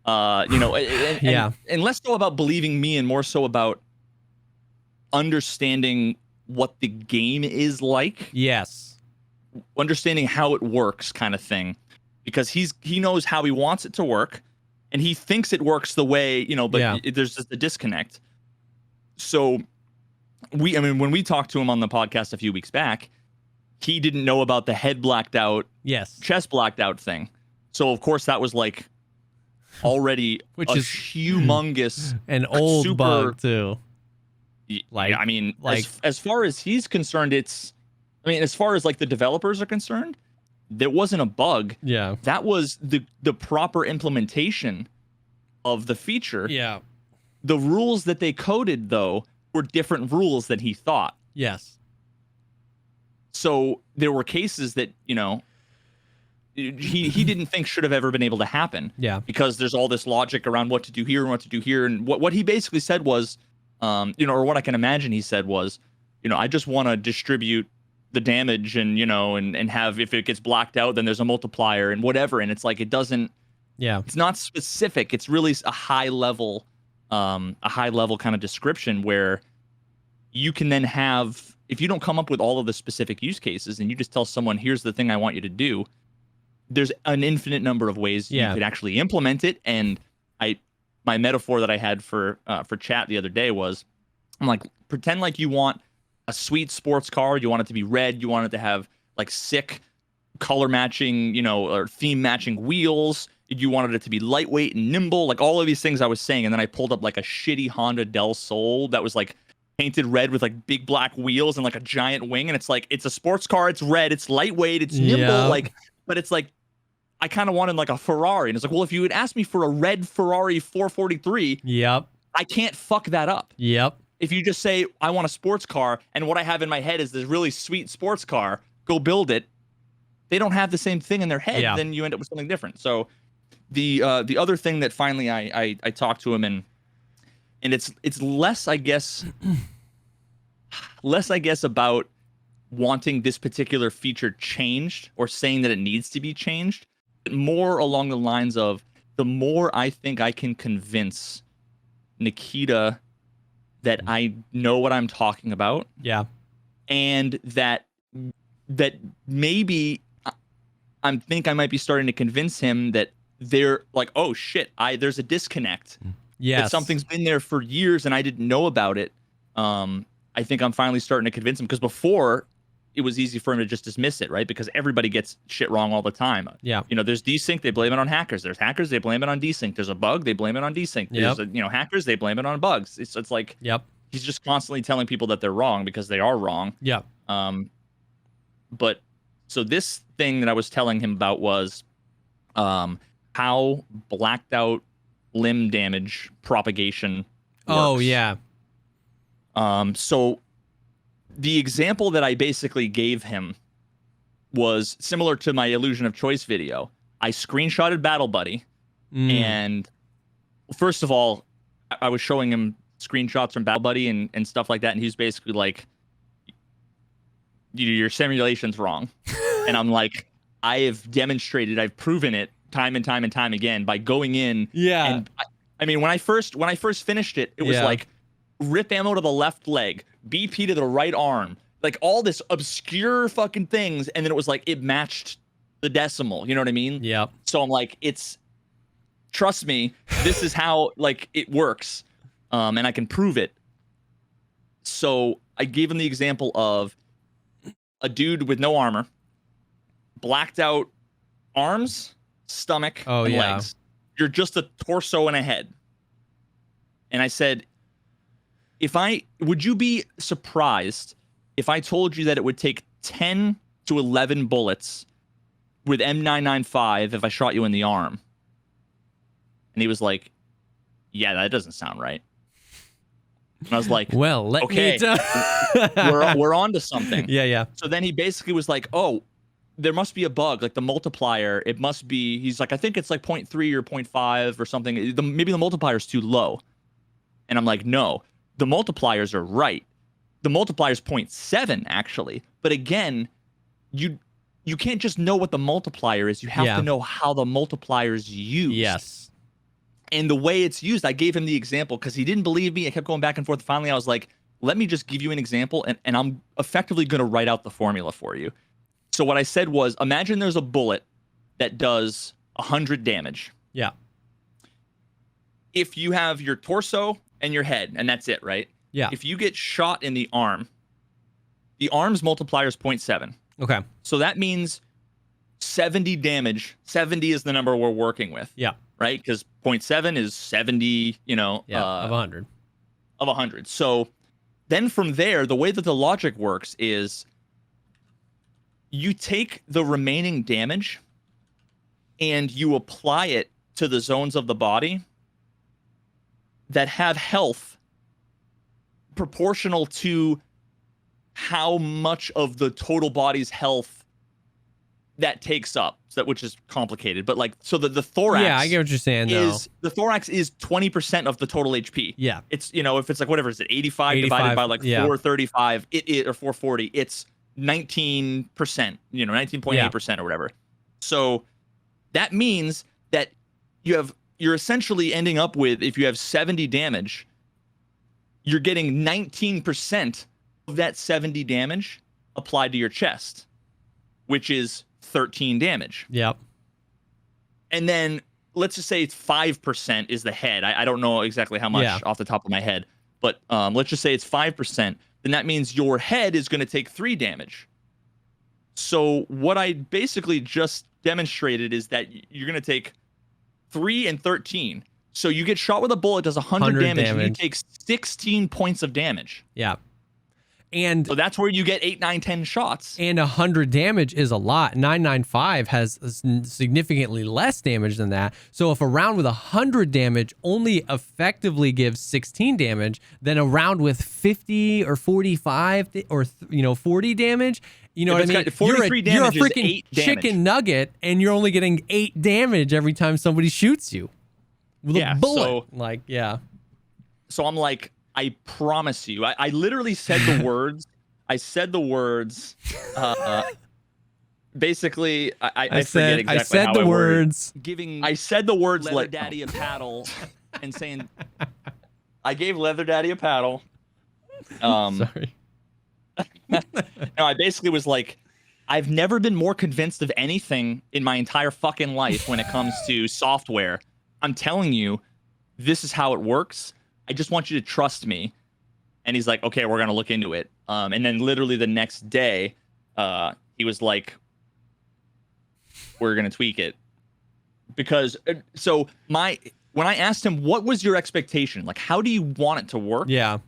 And less so about believing me and more so about understanding what the game is like. Yes. Understanding how it works, kind of thing. Because he knows how he wants it to work, and he thinks it works the way, but there's just a disconnect. So when we talked to him on the podcast a few weeks back, he didn't know about the head blacked out, chest blacked out thing. So of course that was already which a is humongous, an old bug too. As far as he's concerned, as far as the developers are concerned, there wasn't a bug. Yeah, that was the proper implementation of the feature. Yeah, the rules that they coded though were different rules than he thought. Yes. So there were cases that, he didn't think should have ever been able to happen. Yeah. Because there's all this logic around what to do here and what to do here. And what he basically said was, or what I can imagine he said was, I just want to distribute the damage and, and have, if it gets blacked out, then there's a multiplier and whatever. And it's it doesn't, it's not specific. It's really a high level kind of description where you can then have, if you don't come up with all of the specific use cases and you just tell someone, here's the thing I want you to do, there's an infinite number of ways you could actually implement it. And my metaphor that I had for chat the other day was, I'm pretend you want a sweet sports car. You want it to be red. You want it to have sick color matching, or theme matching wheels. You wanted it to be lightweight and nimble, all of these things I was saying. And then I pulled up a shitty Honda Del Sol that was painted red with big black wheels and a giant wing, and it's a sports car, it's red, it's lightweight, it's nimble, but it's I kind of wanted like a Ferrari. And it's like, well, if you had asked me for a red Ferrari 443, Yep. I can't fuck that up. Yep. If you just say, I want a sports car, and what I have in my head is this really sweet sports car, go build it. They don't have the same thing in their head, then you end up with something different. So the other thing that finally I talked to him, and it's less, I guess, about wanting this particular feature changed or saying that it needs to be changed, but more along the lines of the more I think I can convince Nikita that I know what I'm talking about. Yeah. And that maybe I might be starting to convince him that they're like, oh shit, there's a disconnect. Yes. That something's been there for years and I didn't know about it. I think I'm finally starting to convince him, because before it was easy for him to just dismiss it, right? Because everybody gets shit wrong all the time. Yeah. You know, there's desync, they blame it on hackers. There's hackers, they blame it on desync. There's a bug, they blame it on desync. There's hackers, they blame it on bugs. It's like, he's just constantly telling people that they're wrong because they are wrong. Yep. But so this thing that I was telling him about was how blacked out limb damage propagation works. Oh yeah. So the example that I basically gave him was similar to my illusion of choice video. I screenshotted Battle Buddy, and first of all, I was showing him screenshots from Battle Buddy and stuff like that, and he's basically like, your simulation's wrong. And I'm like, I have demonstrated, I've proven it time and time and time again by going in. Yeah. And I mean, when I first finished it, it was like rip ammo to the left leg, BP to the right arm, like all this obscure fucking things. And then it was like, it matched the decimal. You know what I mean? Yep. So I'm like, trust me, this is how like it works. And I can prove it. So I gave him the example of a dude with no armor, blacked out arms, stomach, and legs. You're just a torso and a head. And I said, would you be surprised if I told you that it would take 10 to 11 bullets with M995 if I shot you in the arm? And he was like, yeah, that doesn't sound right. And I was like, well, let me we're on to something. Yeah. So then he basically was like, oh, there must be a bug, like the multiplier. It must be, he's like, I think it's like 0.3 or 0.5 or something. Maybe the multiplier is too low. And I'm like, no, the multipliers are right. The multiplier is 0.7 actually. But again, you can't just know what the multiplier is. You have to know how the multiplier is used. Yes. And the way it's used, I gave him the example because he didn't believe me. I kept going back and forth. Finally, I was like, let me just give you an example, and I'm effectively going to write out the formula for you. So what I said was, imagine there's a bullet that does 100 damage. Yeah. If you have your torso and your head, and that's it, right? Yeah. If you get shot in the arm's multiplier is 0.7. Okay. So that means 70 damage. 70 is the number we're working with. Yeah. Right? Because 0.7 is 70, of 100. Of 100. So then from there, the way that the logic works is you take the remaining damage and you apply it to the zones of the body that have health proportional to how much of the total body's health that takes up, which is complicated, but like, so the thorax. Yeah, I get what you're saying. The thorax is 20% of the total HP. Yeah, it's if it's like whatever is it 85 divided by like 435, or 440, it's 19%. 19.8% or whatever. So that means that you're essentially ending up with, if you have 70 damage, you're getting 19% of that 70 damage applied to your chest, which is 13 damage. Yep. And then let's just say it's 5% is the head. I don't know exactly how much off the top of my head, but let's just say it's 5%. Then that means your head is going to take 3 damage. So what I basically just demonstrated is that you're going to take 3 and 13. So you get shot with a bullet, does 100 damage, and you take 16 points of damage. Yeah. And so that's where you get 8, 9, 10 shots. And 100 damage is a lot. 995 has significantly less damage than that. So if a round with 100 damage only effectively gives 16 damage, then a round with 50 or 45 or 40 damage, you know what I mean? 43 you're a damage is freaking 8 damage. chicken nugget, and you're only getting 8 damage every time somebody shoots you with a bullet. So I'm like, I promise you. I literally said the words. I said the words. Basically, I forget exactly I said how the I words. I said the words Leather like Daddy a paddle and saying, I gave Leather Daddy a paddle. Sorry. No, I basically was like, I've never been more convinced of anything in my entire fucking life when it comes to software. I'm telling you, this is how it works. I just want you to trust me. And he's like, okay, we're going to look into it. And then literally the next day, he was like, we're going to tweak it. Because, so when I asked him, what was your expectation? Like, how do you want it to work? Yeah.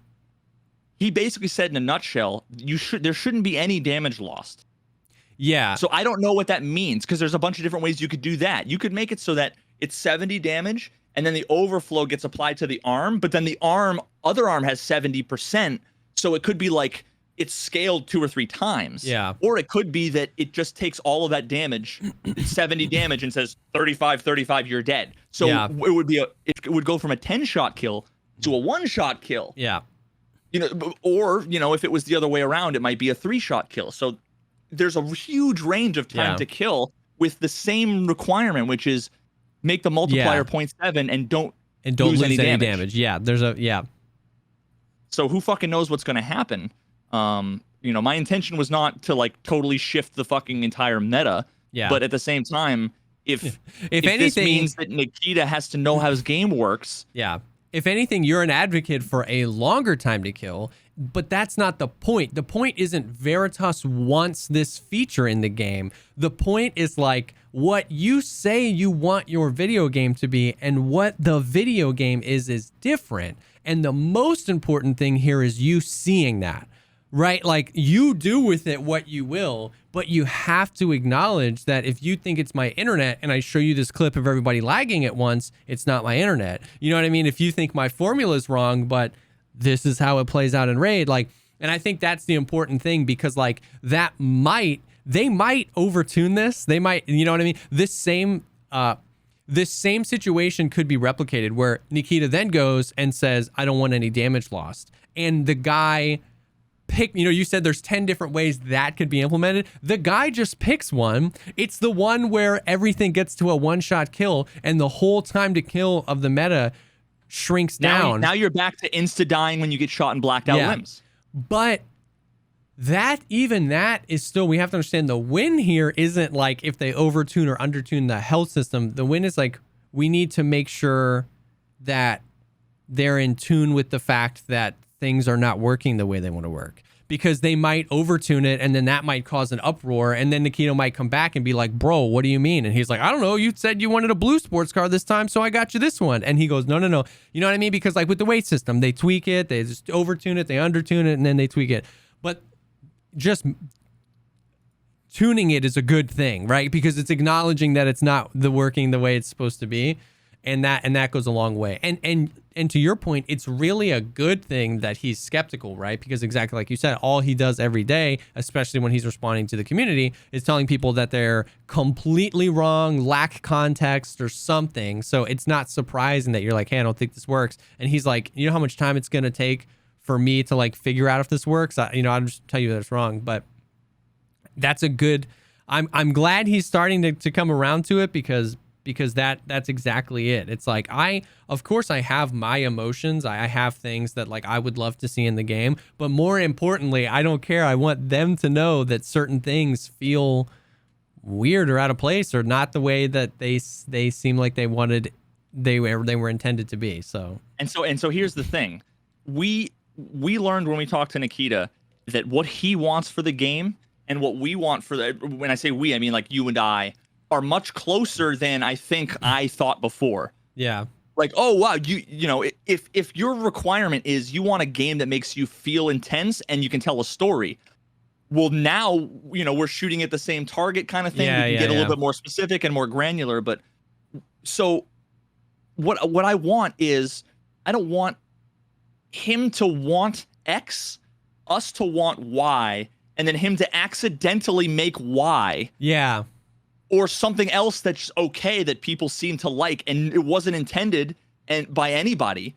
He basically said in a nutshell, there shouldn't be any damage lost. Yeah. So I don't know what that means, because there's a bunch of different ways you could do that. You could make it so that it's 70 damage, and then the overflow gets applied to the arm, but then the other arm has 70%. So it could be like it's scaled 2 or 3 times. Yeah. Or it could be that it just takes all of that damage, 70 damage, and says 35, you're dead. So it would go from a 10-shot kill to a 1-shot kill. Yeah. Or if it was the other way around, it might be a 3-shot kill. So there's a huge range of time to kill with the same requirement, which is make the multiplier 0.7 and don't lose any damage. Yeah, So who fucking knows what's going to happen? My intention was not to like totally shift the fucking entire meta. Yeah. But at the same time, if anything, this means that Nikita has to know how his game works. Yeah. If anything, you're an advocate for a longer time to kill, but that's not the point. The point isn't Veritas wants this feature in the game. The point is like what you say you want your video game to be and what the video game is different. And the most important thing here is you seeing that, right? Like you do with it what you will, but you have to acknowledge that if you think it's my internet and I show you this clip of everybody lagging at once, it's not my internet. You know what I mean? If you think my formula is wrong, but this is how it plays out in Raid, like, and I think that's the important thing, because like they might overtune this. They might, you know what I mean? This same situation could be replicated where Nikita then goes and says, I don't want any damage lost. And the guy you said there's 10 different ways that could be implemented. The guy just picks one. It's the one where everything gets to a 1-shot kill and the whole time to kill of the meta shrinks down. Now you're back to insta-dying when you get shot and blacked out limbs. But that is still, we have to understand the win here isn't like if they overtune or undertune the health system. The win is like, we need to make sure that they're in tune with the fact that things are not working the way they want to work, because they might overtune it and then that might cause an uproar, and then Nikita might come back and be like, bro, what do you mean? And he's like, I don't know, you said you wanted a blue sports car this time, so I got you this one. And he goes, no, you know what I mean? Because like with the weight system, they tweak it, they just overtune it, they undertune it, and then they tweak it. But just tuning it is a good thing, right? Because it's acknowledging that it's not working the way it's supposed to be. And that goes a long way. And to your point, it's really a good thing that he's skeptical, right? Because exactly like you said, all he does every day, especially when he's responding to the community, is telling people that they're completely wrong, lack context or something. So it's not surprising that you're like, hey, I don't think this works. And he's like, you know how much time it's going to take for me to like figure out if this works? I'll just tell you that it's wrong. But that's a good, I'm glad he's starting to come around to it, because that's exactly it. It's like, of course I have my emotions. I have things that like I would love to see in the game, but more importantly, I don't care. I want them to know that certain things feel weird or out of place or not the way that they seem like they were intended to be. So here's the thing. We learned when we talked to Nikita that what he wants for the game and what we want when I say we, I mean like you and I, are much closer than I think I thought before. Yeah. Like, oh wow, you know, if your requirement is you want a game that makes you feel intense and you can tell a story, well, now, you know, we're shooting at the same target kind of thing. Yeah, We can get a little bit more specific and more granular. But so what I want is, I don't want him to want X, us to want Y, and then him to accidentally make Y. Yeah. Or something else that's okay that people seem to like, and it wasn't intended and by anybody,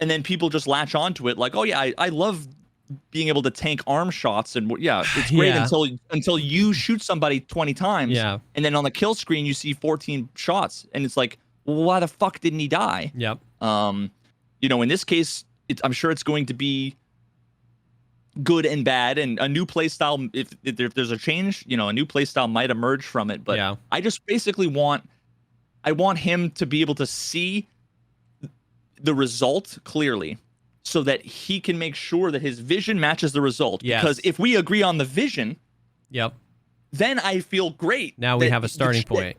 and then people just latch onto it like, oh yeah, I love being able to tank arm shots, and yeah, it's great until you shoot somebody 20 times, and then on the kill screen you see 14 shots, and it's like, well, why the fuck didn't he die? Yep. You know, in this case, I'm sure it's going to be good and bad, and a new play style. If there's a change, you know, a new play style might emerge from it. But I just basically want him to be able to see the result clearly, so that he can make sure that his vision matches the result. Yes. Because if we agree on the vision, then I feel great. Now we have a starting point.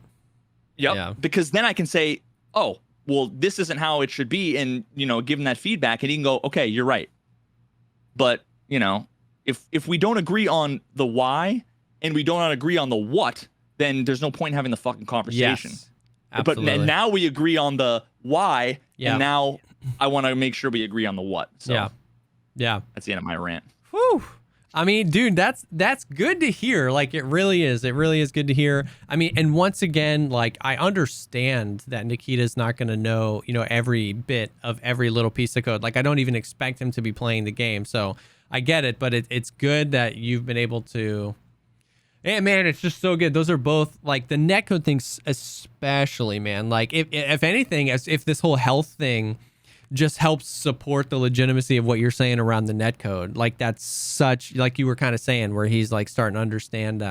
Yep. Yeah. Because then I can say, oh, well, this isn't how it should be, and you know, give him that feedback, and he can go, okay, you're right. But you know, if we don't agree on the why and we don't agree on the what, then there's no point in having the fucking conversation. Yes, absolutely. But now we agree on the why, and now I want to make sure we agree on the what. So yeah, that's the end of my rant. Whew. I mean, dude, that's good to hear. Like, it really is. It really is good to hear. I mean, and once again, like, I understand that Nikita's not going to know, you know, every bit of every little piece of code. Like, I don't even expect him to be playing the game. So I get it, but it's good that you've been able to. Hey, man, it's just so good. Those are both, like, the netcode things especially, man. Like, if anything, if this whole health thing just helps support the legitimacy of what you're saying around the netcode. Like, that's such, like you were kind of saying, where he's like starting to understand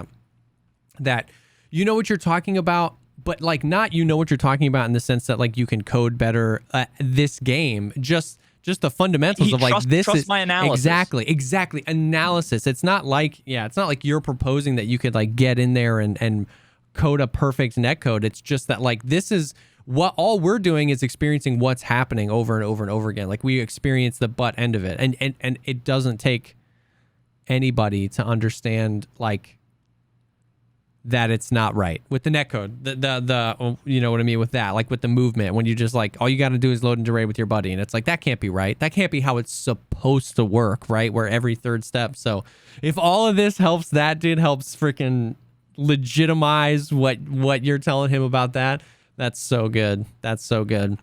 that you know what you're talking about, but like not you know what you're talking about in the sense that like you can code better this game. Just the fundamentals of like trust my analysis. Exactly. Analysis. It's not like you're proposing that you could like get in there and code a perfect netcode. It's just that like this is what all we're doing is experiencing what's happening over and over and over again. Like we experience the butt end of it, and it doesn't take anybody to understand like that it's not right with the netcode. The you know what I mean with that, like with the movement, when you just like all you got to do is load into raid with your buddy, and it's like that can't be right. That can't be how it's supposed to work, right? Where every third step. So if all of this helps, that dude helps freaking legitimize what you're telling him about that. That's so good. That's so good.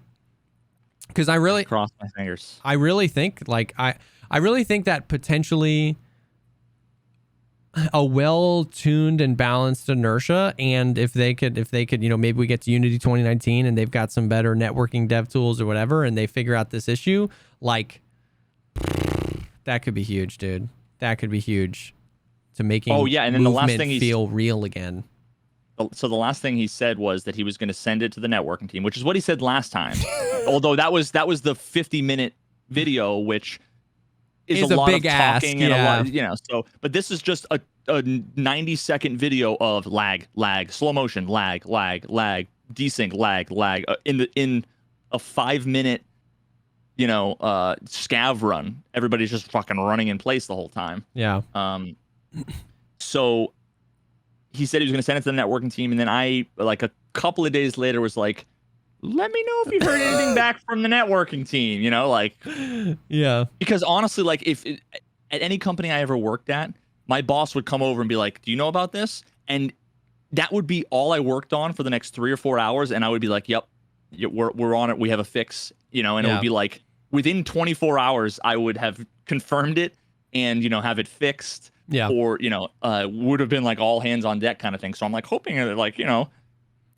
Because I really cross my fingers. I really think like I really think that potentially a well-tuned and balanced Inertia, and if they could, you know, maybe we get to Unity 2019 and they've got some better networking dev tools or whatever, and they figure out this issue, like that could be huge, dude. That could be huge to making and then the last thing feel real again. So the last thing he said was that he was going to send it to the networking team, which is what he said last time. Although that was the 50-minute video, which is a lot big of talking ask, and a lot, you know. So, but this is just a 90-second video of lag, slow motion, lag, desync, lag in a 5-minute, you know, scav run. Everybody's just fucking running in place the whole time. Yeah. So he said he was going to send it to the networking team, and then I, like a couple of days later, was like, let me know if you've heard anything back from the networking team, you know, like, yeah. Because honestly, like at any company I ever worked at, my boss would come over and be like, do you know about this? And that would be all I worked on for the next 3 or 4 hours. And I would be like, yep, we're on it. We have a fix, you know, and it would be like within 24 hours, I would have confirmed it and, you know, have it fixed. Yeah. Or, you know, would have been like all hands on deck kind of thing. So I'm like hoping that, like, you know,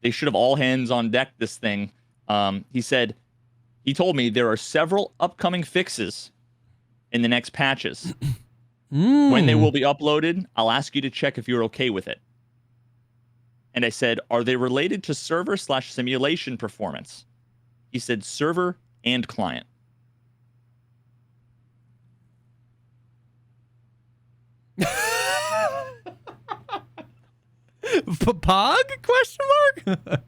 they should have all hands on deck this thing. He told me there are several upcoming fixes in the next patches. When they will be uploaded, I'll ask you to check if you're okay with it. And I said, are they related to server/simulation performance? He said server and client. Pog? Question mark?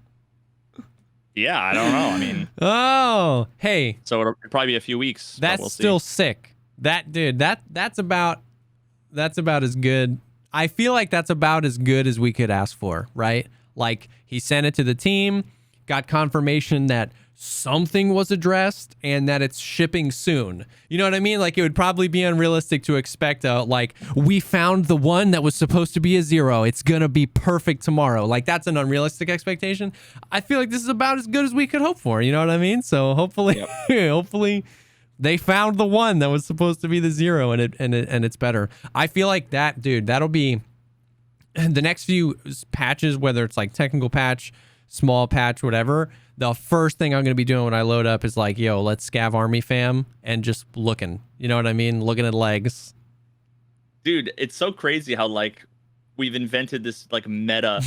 Yeah, I don't know. I mean, oh, hey, so it'll probably be a few weeks. that's we'll still see. sick. That dude, that's about as good. I feel like that's about as good as we could ask for, right? Like he sent it to the team, got confirmation that something was addressed and that it's shipping soon. You know what I mean? Like it would probably be unrealistic to expect like we found the one that was supposed to be a 0. It's going to be perfect tomorrow. Like that's an unrealistic expectation. I feel like this is about as good as we could hope for. You know what I mean? So hopefully, hopefully they found the one that was supposed to be the 0 and it's better. I feel like that, dude, that'll be the next few patches, whether it's like technical patch, small patch, whatever. The first thing I'm going to be doing when I load up is like, yo, let's scav army fam and just looking. You know what I mean? Looking at legs. Dude, it's so crazy how like we've invented this like meta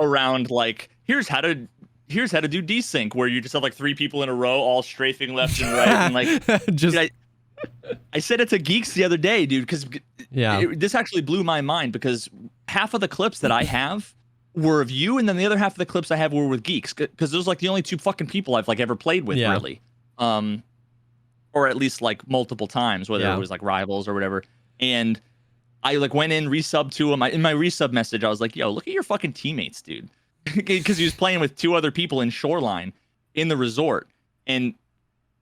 around like here's how to do desync, where you just have like 3 people in a row all strafing left and right and like just dude, I said it to Geeks the other day, dude, because this actually blew my mind, because half of the clips that I have were of you, and then the other half of the clips I have were with Geeks, because those are like the only 2 fucking people I've like ever played with, really, or at least like multiple times, whether it was like rivals or whatever. And I like went in, resubbed to him. In my resub message, I was like, "Yo, look at your fucking teammates, dude," because he was playing with 2 other people in Shoreline in the resort, and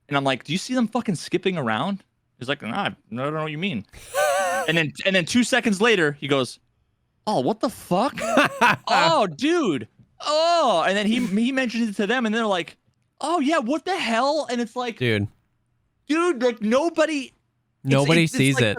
I'm like, "Do you see them fucking skipping around?" He's like, "Nah, I don't know what you mean." and then 2 seconds later, he goes, "Oh, what the fuck?" "Oh, dude. Oh," and then he mentioned it to them, and they're like, "Oh yeah, what the hell?" And it's like, dude, like nobody sees like it.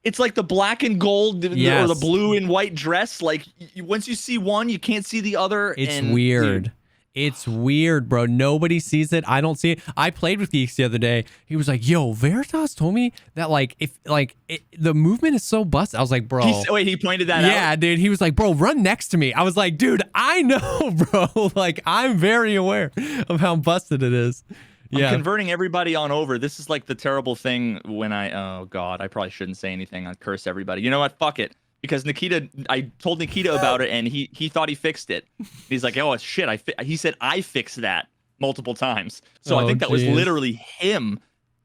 It's like the black and gold or the blue and white dress. Like once you see one, you can't see the other. It's weird. Dude, it's weird, bro. Nobody sees it. I don't see it. I played with Geeks the other day. He was like, "Yo, Veritas told me that like if like the movement is so busted." I was like, "Bro." He pointed that out? Yeah, dude. He was like, "Bro, run next to me." I was like, "Dude, I know, bro. Like I'm very aware of how busted it is." I'm converting everybody on over. This is like the terrible thing when oh God, I probably shouldn't say anything. I curse everybody. You know what? Fuck it. Because Nikita, I told Nikita about it, and he thought he fixed it. He's like, "Oh shit!" He said I fixed that multiple times. So I think that was literally him,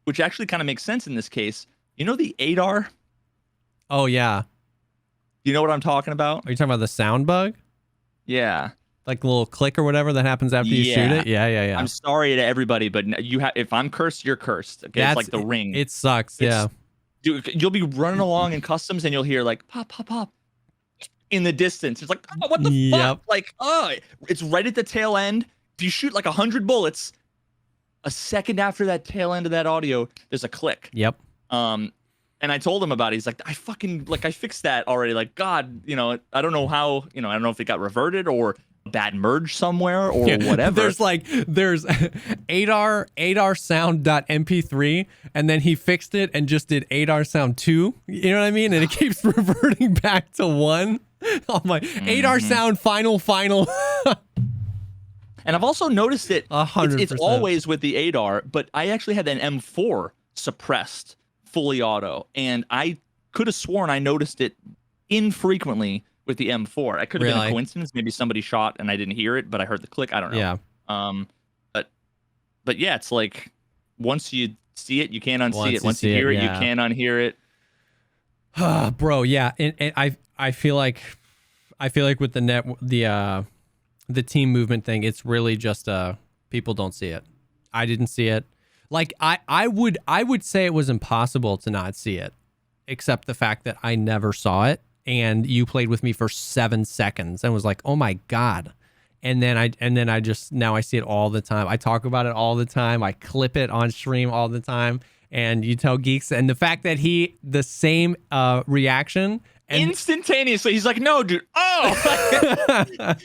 which actually kind of makes sense in this case. You know the ADAR? Oh yeah. You know what I'm talking about? Are you talking about the sound bug? Yeah. Like the little click or whatever that happens after you shoot it? Yeah. I'm sorry to everybody, but if I'm cursed, you're cursed. Okay, it's like the ring. It sucks. Yeah. Dude, you'll be running along in customs and you'll hear like pop, pop, pop in the distance. It's like, oh, what the fuck? Like, oh, it's right at the tail end. If you shoot like 100 bullets, a second after that tail end of that audio, there's a click. Yep. And I told him about it. He's like, I fixed that already. Like, God, I don't know how, I don't know if it got reverted or a bad merge somewhere or whatever. There's ADAR sound.mp3, and then he fixed it and just did ADAR sound 2. You know what I mean? And it keeps reverting back to 1. Oh my, ADAR sound final. And I've also noticed it. 100%. It's always with the ADAR, but I actually had an M4 suppressed fully auto, and I could have sworn I noticed it infrequently with the M4. It could have been a coincidence. Maybe somebody shot and I didn't hear it, but I heard the click. I don't know. Yeah. But yeah, it's like once you see it, you can't unsee it. Once you hear it, you can't unhear it. Bro, yeah. And I feel like with the team movement thing, it's really just people don't see it. I didn't see it. Like I would say it was impossible to not see it, except the fact that I never saw it, and you played with me for 7 seconds and was like, "Oh my God." And then I just now I see it all the time. I talk about it all the time. I clip it on stream all the time. And you tell Geeks, and the fact that the same reaction and instantaneously, he's like, "No, dude. Oh."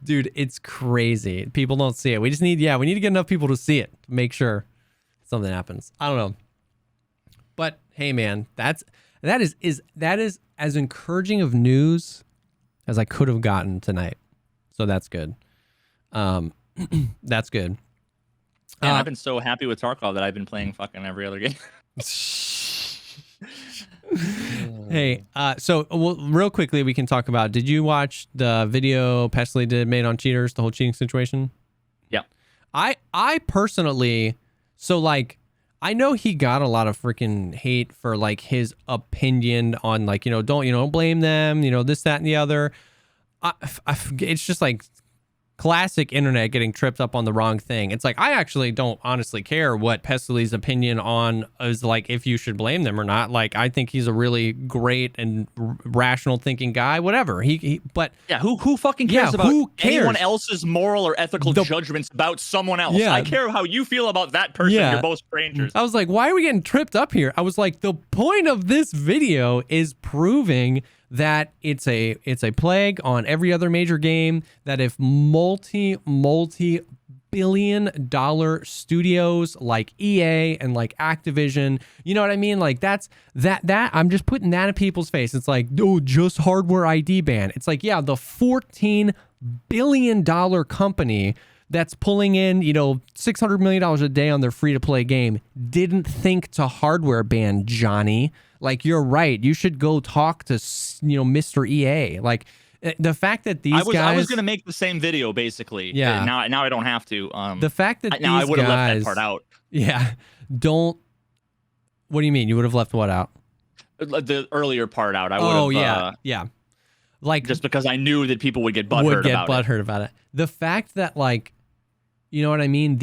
Dude, it's crazy. People don't see it. We just need to get enough people to see it to make sure something happens. I don't know. But hey man, that is as encouraging of news as I could have gotten tonight. So that's good. That's good. Man, I've been so happy with Tarkov that I've been playing fucking every other game. Hey, so real quickly, we can talk about, did you watch the video Pesley made on cheaters, the whole cheating situation? I personally, so like, I know he got a lot of freaking hate for like his opinion on like, don't blame them, this, that, and the other. It's just like classic internet getting tripped up on the wrong thing. It's like, I actually don't honestly care what Pestely's opinion on is, like, if you should blame them or not. Like, I think he's a really great and rational thinking guy, whatever. But yeah, who fucking cares about who cares? anyone else's moral or ethical judgments about someone else? Yeah. I care how you feel about that person. Yeah. You're both strangers. I was like, why are we getting tripped up here? I was like, the point of this video is proving that it's a plague on every other major game, that if multi-billion-dollar studios like EA and like Activision, you know what I mean? Like that I'm just putting that in people's face. It's like, oh, just hardware ID ban. It's like, yeah, the $14 billion company that's pulling in, $600 million a day on their free-to-play game didn't think to hardware ban, Johnny. Like, you're right. You should go talk to, Mr. EA. Like, the fact that these guys... I was going to make the same video, basically. Yeah. Now I don't have to. The fact that I would have left that part out. Yeah. Don't... What do you mean? You would have left what out? The earlier part out. I would have... Oh, yeah. Yeah. Like... Just because I knew that people would get butthurt about it. The fact that, like... You know what I mean?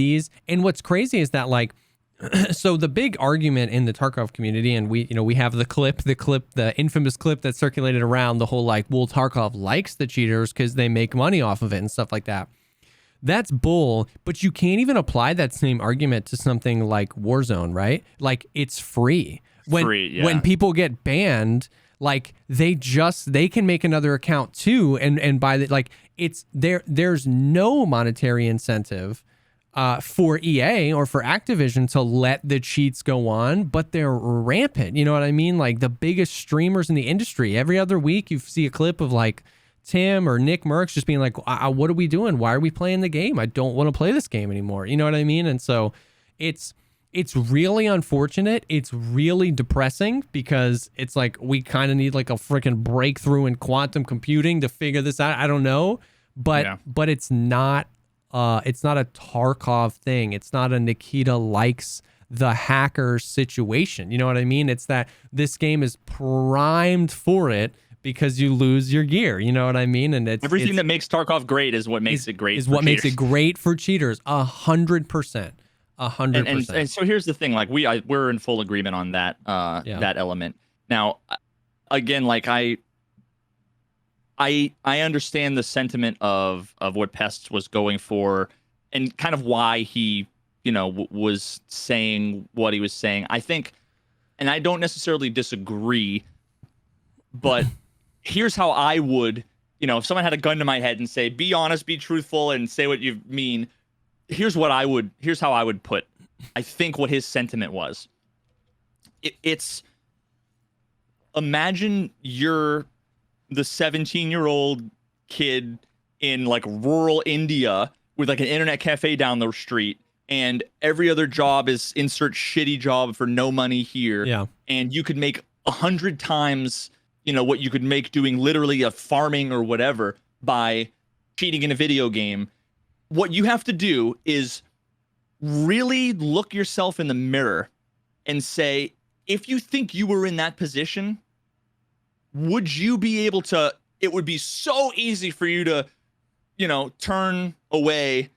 And what's crazy is that, like, so the big argument in the Tarkov community, and we have the infamous clip that circulated around the whole, like, well, Tarkov likes the cheaters because they make money off of it and stuff like that. That's bull, but you can't even apply that same argument to something like Warzone, right? Like, it's free. When people get banned, like, they can make another account too, and buy the, like, it's there's no monetary incentive for EA or for Activision to let the cheats go on, but they're rampant. You know what I mean? Like, the biggest streamers in the industry, every other week you see a clip of like Tim or Nick Merckx just being like, what are we doing? Why are we playing the game? I don't want to play this game anymore. You know what I mean? And so it's really unfortunate. It's really depressing because it's like we kind of need like a freaking breakthrough in quantum computing to figure this out. I don't know, but it's not a Tarkov thing. It's not a Nikita likes the hackers situation. You know what I mean? It's that this game is primed for it because you lose your gear. You know what I mean? And everything that makes Tarkov great is what makes it great. Is what makes it great for cheaters. 100%. 100%. And so here's the thing, like we're in full agreement on that that element. Now, again, like I understand the sentiment of what Pests was going for and kind of why he, was saying what he was saying. I think, and I don't necessarily disagree, but here's how I would, if someone had a gun to my head and say, be honest, be truthful, and say what you mean. Here's how I would put, I think, what his sentiment was. It's imagine you're the 17-year-old kid in like rural India with like an internet cafe down the street, and every other job is insert shitty job for no money here. Yeah. And you could make 100 times, what you could make doing literally a farming or whatever by cheating in a video game. What you have to do is really look yourself in the mirror and say, if you think you were in that position, would you be able to, it would be so easy for you to, turn away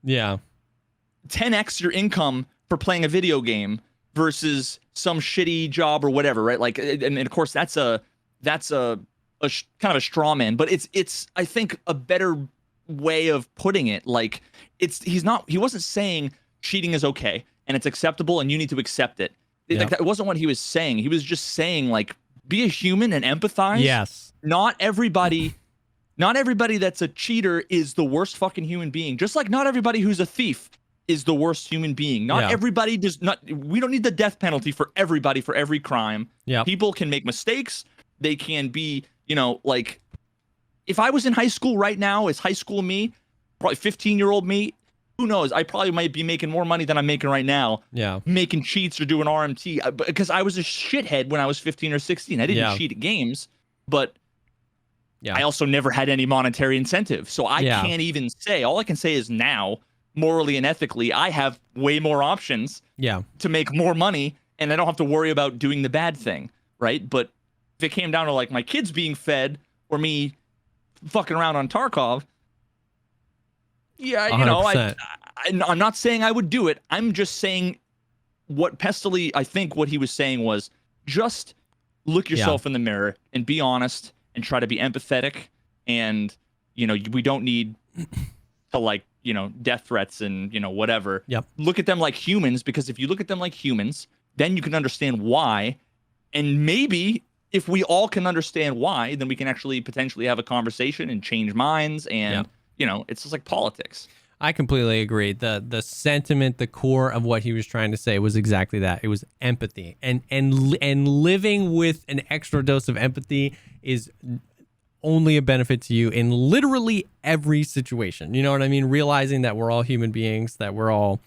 10x your income for playing a video game versus some shitty job or whatever, right? Like, and of course that's a kind of a straw man, but it's I think a better way of putting it. Like, he wasn't saying cheating is okay and it's acceptable and you need to accept it. Like, that wasn't what he was saying. He was just saying, like, be a human and empathize. Yes. Not everybody that's a cheater is the worst fucking human being. Just like not everybody who's a thief is the worst human being. Not everybody we don't need the death penalty for everybody for every crime. Yeah. People can make mistakes. They can be, like, if I was in high school right now, as high school me, probably 15-year-old me, who knows? I probably might be making more money than I'm making right now. Yeah. Making cheats or doing RMT, because I was a shithead when I was 15 or 16. I didn't cheat at games, but I also never had any monetary incentive. So I can't even say. All I can say is now, morally and ethically, I have way more options to make more money, and I don't have to worry about doing the bad thing, right? But if it came down to like my kids being fed or me fucking around on Tarkov, yeah, you know, I'm not saying I would do it. I'm just saying what Pestily, I think what he was saying was just look yourself in the mirror and be honest and try to be empathetic. And, you know, we don't need to like, you know, death threats and, you know, whatever. Look at them like humans, because if you look at them like humans, then you can understand why. And maybe if we all can understand why, then we can actually potentially have a conversation and change minds. And, you know, it's just like politics. I completely agree. The sentiment, the core of what he was trying to say was exactly that. It was empathy, and living with an extra dose of empathy is only a benefit to you in literally every situation. You know what I mean? Realizing that we're all human beings, that we're all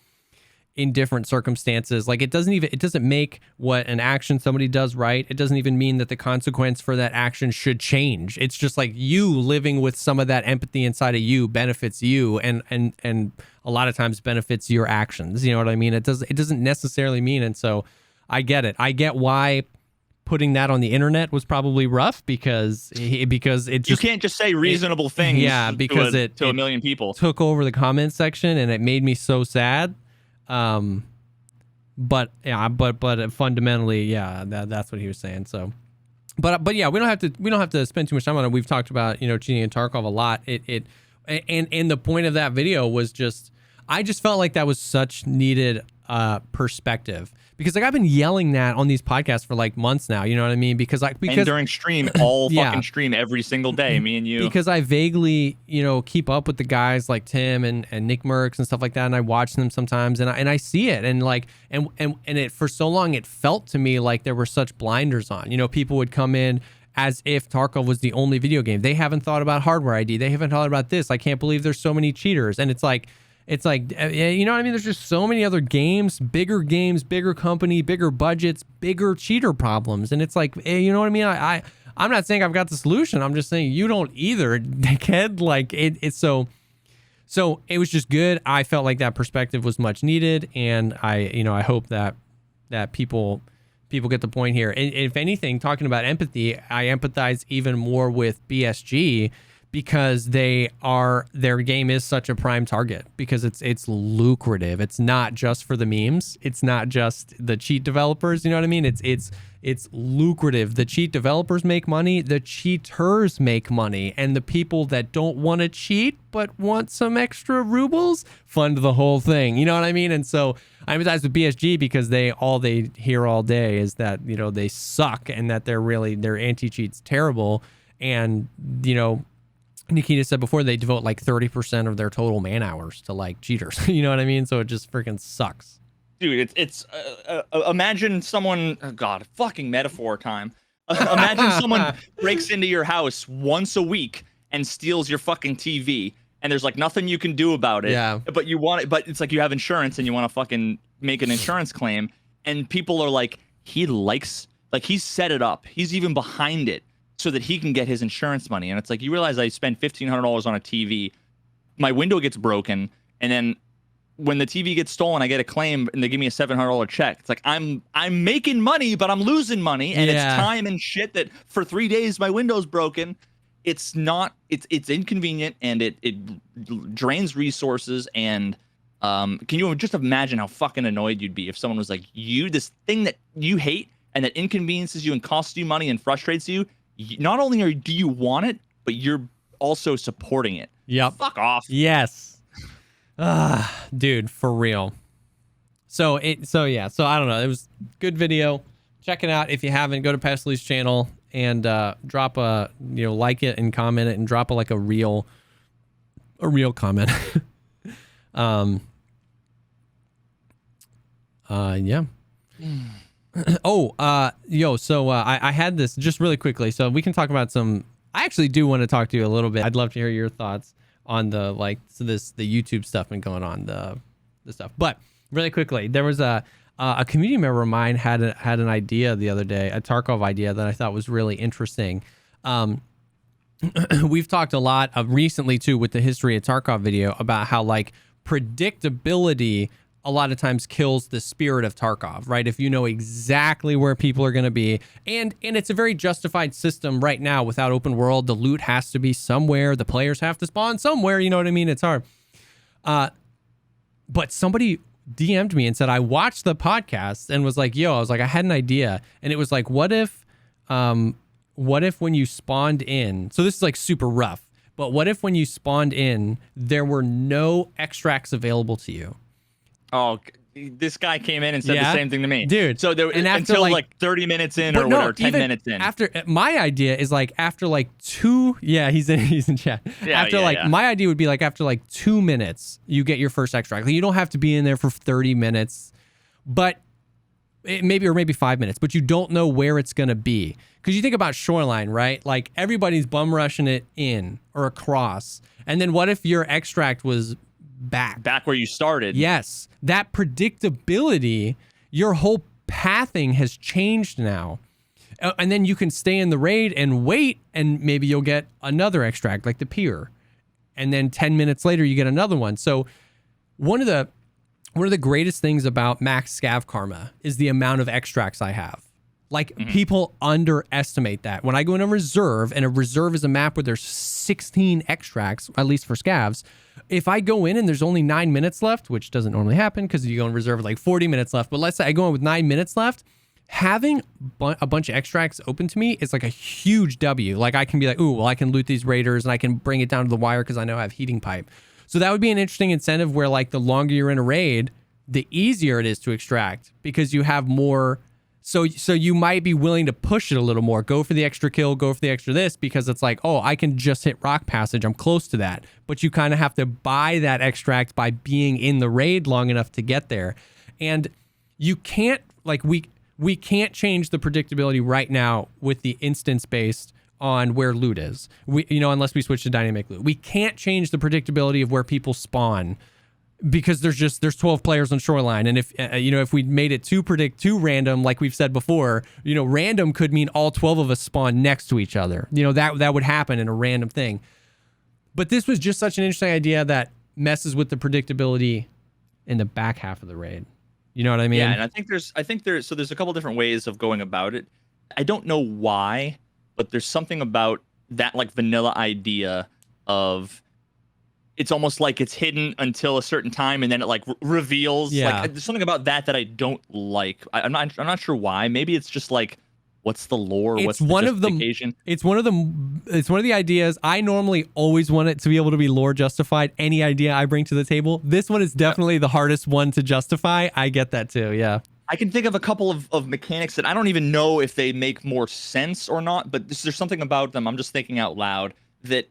in different circumstances. Like it doesn't make what an action somebody does right. It doesn't even mean that the consequence for that action should change. It's just like you living with some of that empathy inside of you benefits you, and a lot of times benefits your actions. You know what I mean? It doesn't necessarily mean. And so I get it. I get why putting that on the internet was probably rough, because it just, you can't just say reasonable things. Yeah, because to a million people took over the comment section, and it made me so sad. But fundamentally, that's what he was saying. So, but yeah, we don't have to spend too much time on it. We've talked about, you know, cheating in Tarkov a lot. And the point of that video was just, I just felt like that was such needed perspective, because like I've been yelling that on these podcasts for like months now, you know what I mean? Because and during stream, all fucking stream every single day, me and you. Because I vaguely, you know, keep up with the guys like Tim and Nick Merckx and stuff like that, and I watch them sometimes, and I see it, and like and it, for so long it felt to me like there were such blinders on. You know, people would come in as if Tarkov was the only video game. They haven't thought about hardware ID. They haven't thought about this. I can't believe there's so many cheaters. And it's like, you know what I mean? There's just so many other games, bigger company, bigger budgets, bigger cheater problems. And it's like, you know what I mean? I'm not saying I've got the solution. I'm just saying you don't either, dickhead. Like it's so it was just good. I felt like that perspective was much needed. And I hope that people get the point here. And if anything, talking about empathy, I empathize even more with BSG, because their game is such a prime target, because it's lucrative. It's not just for the memes. It's not just the cheat developers. You know what I mean? It's lucrative. The cheat developers make money. The cheaters make money. And the people that don't want to cheat but want some extra rubles fund the whole thing. You know what I mean? And so I empathize with BSG, because they hear all day is that, you know, they suck, and that their anti-cheat's terrible. And, you know, Nikita said before, they devote like 30% of their total man hours to like cheaters. You know what I mean? So it just freaking sucks. Dude, it's imagine someone, oh God, fucking metaphor time. Imagine someone breaks into your house once a week and steals your fucking TV, and there's like nothing you can do about it. Yeah. But you want it, but it's like you have insurance and you want to fucking make an insurance claim, and people are like, he's set it up. He's even behind it so that he can get his insurance money. And it's like, you realize I spent $1,500 on a TV, my window gets broken, and then when the TV gets stolen, I get a claim and they give me a $700 check. It's like, I'm making money, but I'm losing money, and it's time and shit that for 3 days my window's broken. It's inconvenient, and it drains resources. And can you just imagine how fucking annoyed you'd be if someone was like, this thing that you hate and that inconveniences you and costs you money and frustrates you, not only do you want it, but you're also supporting it. Yep. Fuck off. Yes. Dude, for real. So I don't know. It was a good video. Check it out. If you haven't, go to Pestily's channel and drop like it and comment it, and drop a real comment. Yeah. So I had this just really quickly, so we can talk about I actually do want to talk to you a little bit. I'd love to hear your thoughts on the YouTube stuff and going on the stuff. But really quickly, there was a community member of mine had an idea the other day, a Tarkov idea that I thought was really interesting. We've talked a lot recently too with the history of Tarkov video about how like predictability a lot of times kills the spirit of Tarkov, right? If you know exactly where people are going to be, and it's a very justified system right now without open world. The loot has to be somewhere. The players have to spawn somewhere. You know what I mean? It's hard. But somebody DM'd me and said, I watched the podcast and was like, yo, I was like, I had an idea. And it was like, what if when you spawned in, so this is like super rough, but what if when you spawned in, there were no extracts available to you? Oh, this guy came in and said the same thing to me, dude. So there, until like 30 minutes in or whatever, 10 minutes in. After my idea is like after like 2, he's in chat. My idea would be like after like 2 minutes, you get your first extract. Like, you don't have to be in there for 30 minutes, but maybe 5 minutes, but you don't know where it's gonna be. Because you think about Shoreline, right? Like, everybody's bum rushing it in or across, and then what if your extract was back where you started? Yes, that predictability, your whole pathing has changed now. And then you can stay in the raid and wait, and maybe you'll get another extract like the pier, and then 10 minutes later you get another one. So one of the greatest things about max scav karma is the amount of extracts I have. Like, people underestimate that. When I go in a reserve, and a reserve is a map where there's 16 extracts, at least for scavs, if I go in and there's only 9 minutes left, which doesn't normally happen because you go in reserve with like 40 minutes left, but let's say I go in with 9 minutes left, having a bunch of extracts open to me is like a huge W. Like, I can be like, ooh, well, I can loot these raiders and I can bring it down to the wire because I know I have heating pipe. So that would be an interesting incentive where, like, the longer you're in a raid, the easier it is to extract because you have more. So you might be willing to push it a little more. Go for the extra kill, go for the extra this, because it's like, oh, I can just hit rock passage. I'm close to that. But you kind of have to buy that extract by being in the raid long enough to get there. And you can't, like, we can't change the predictability right now with the instance based on where loot is. Unless we switch to dynamic loot. We can't change the predictability of where people spawn, because there's 12 players on Shoreline, and if we made it too random, like we've said before, random could mean all 12 of us spawn next to each other. That would happen in a random thing. But this was just such an interesting idea that messes with the predictability in the back half of the raid. You know what I mean? Yeah, and I think there's a couple different ways of going about it. I don't know why, but there's something about that, like, vanilla idea of, it's almost like it's hidden until a certain time, and then it like reveals. Yeah. Like, there's something about that I don't like. I'm not sure why. Maybe it's just like, what's the lore? What's the justification? It's one of the ideas. I normally always want it to be able to be lore justified. Any idea I bring to the table. This one is definitely the hardest one to justify. I get that too. Yeah. I can think of a couple of mechanics that I don't even know if they make more sense or not, but there's something about them, I'm just thinking out loud, that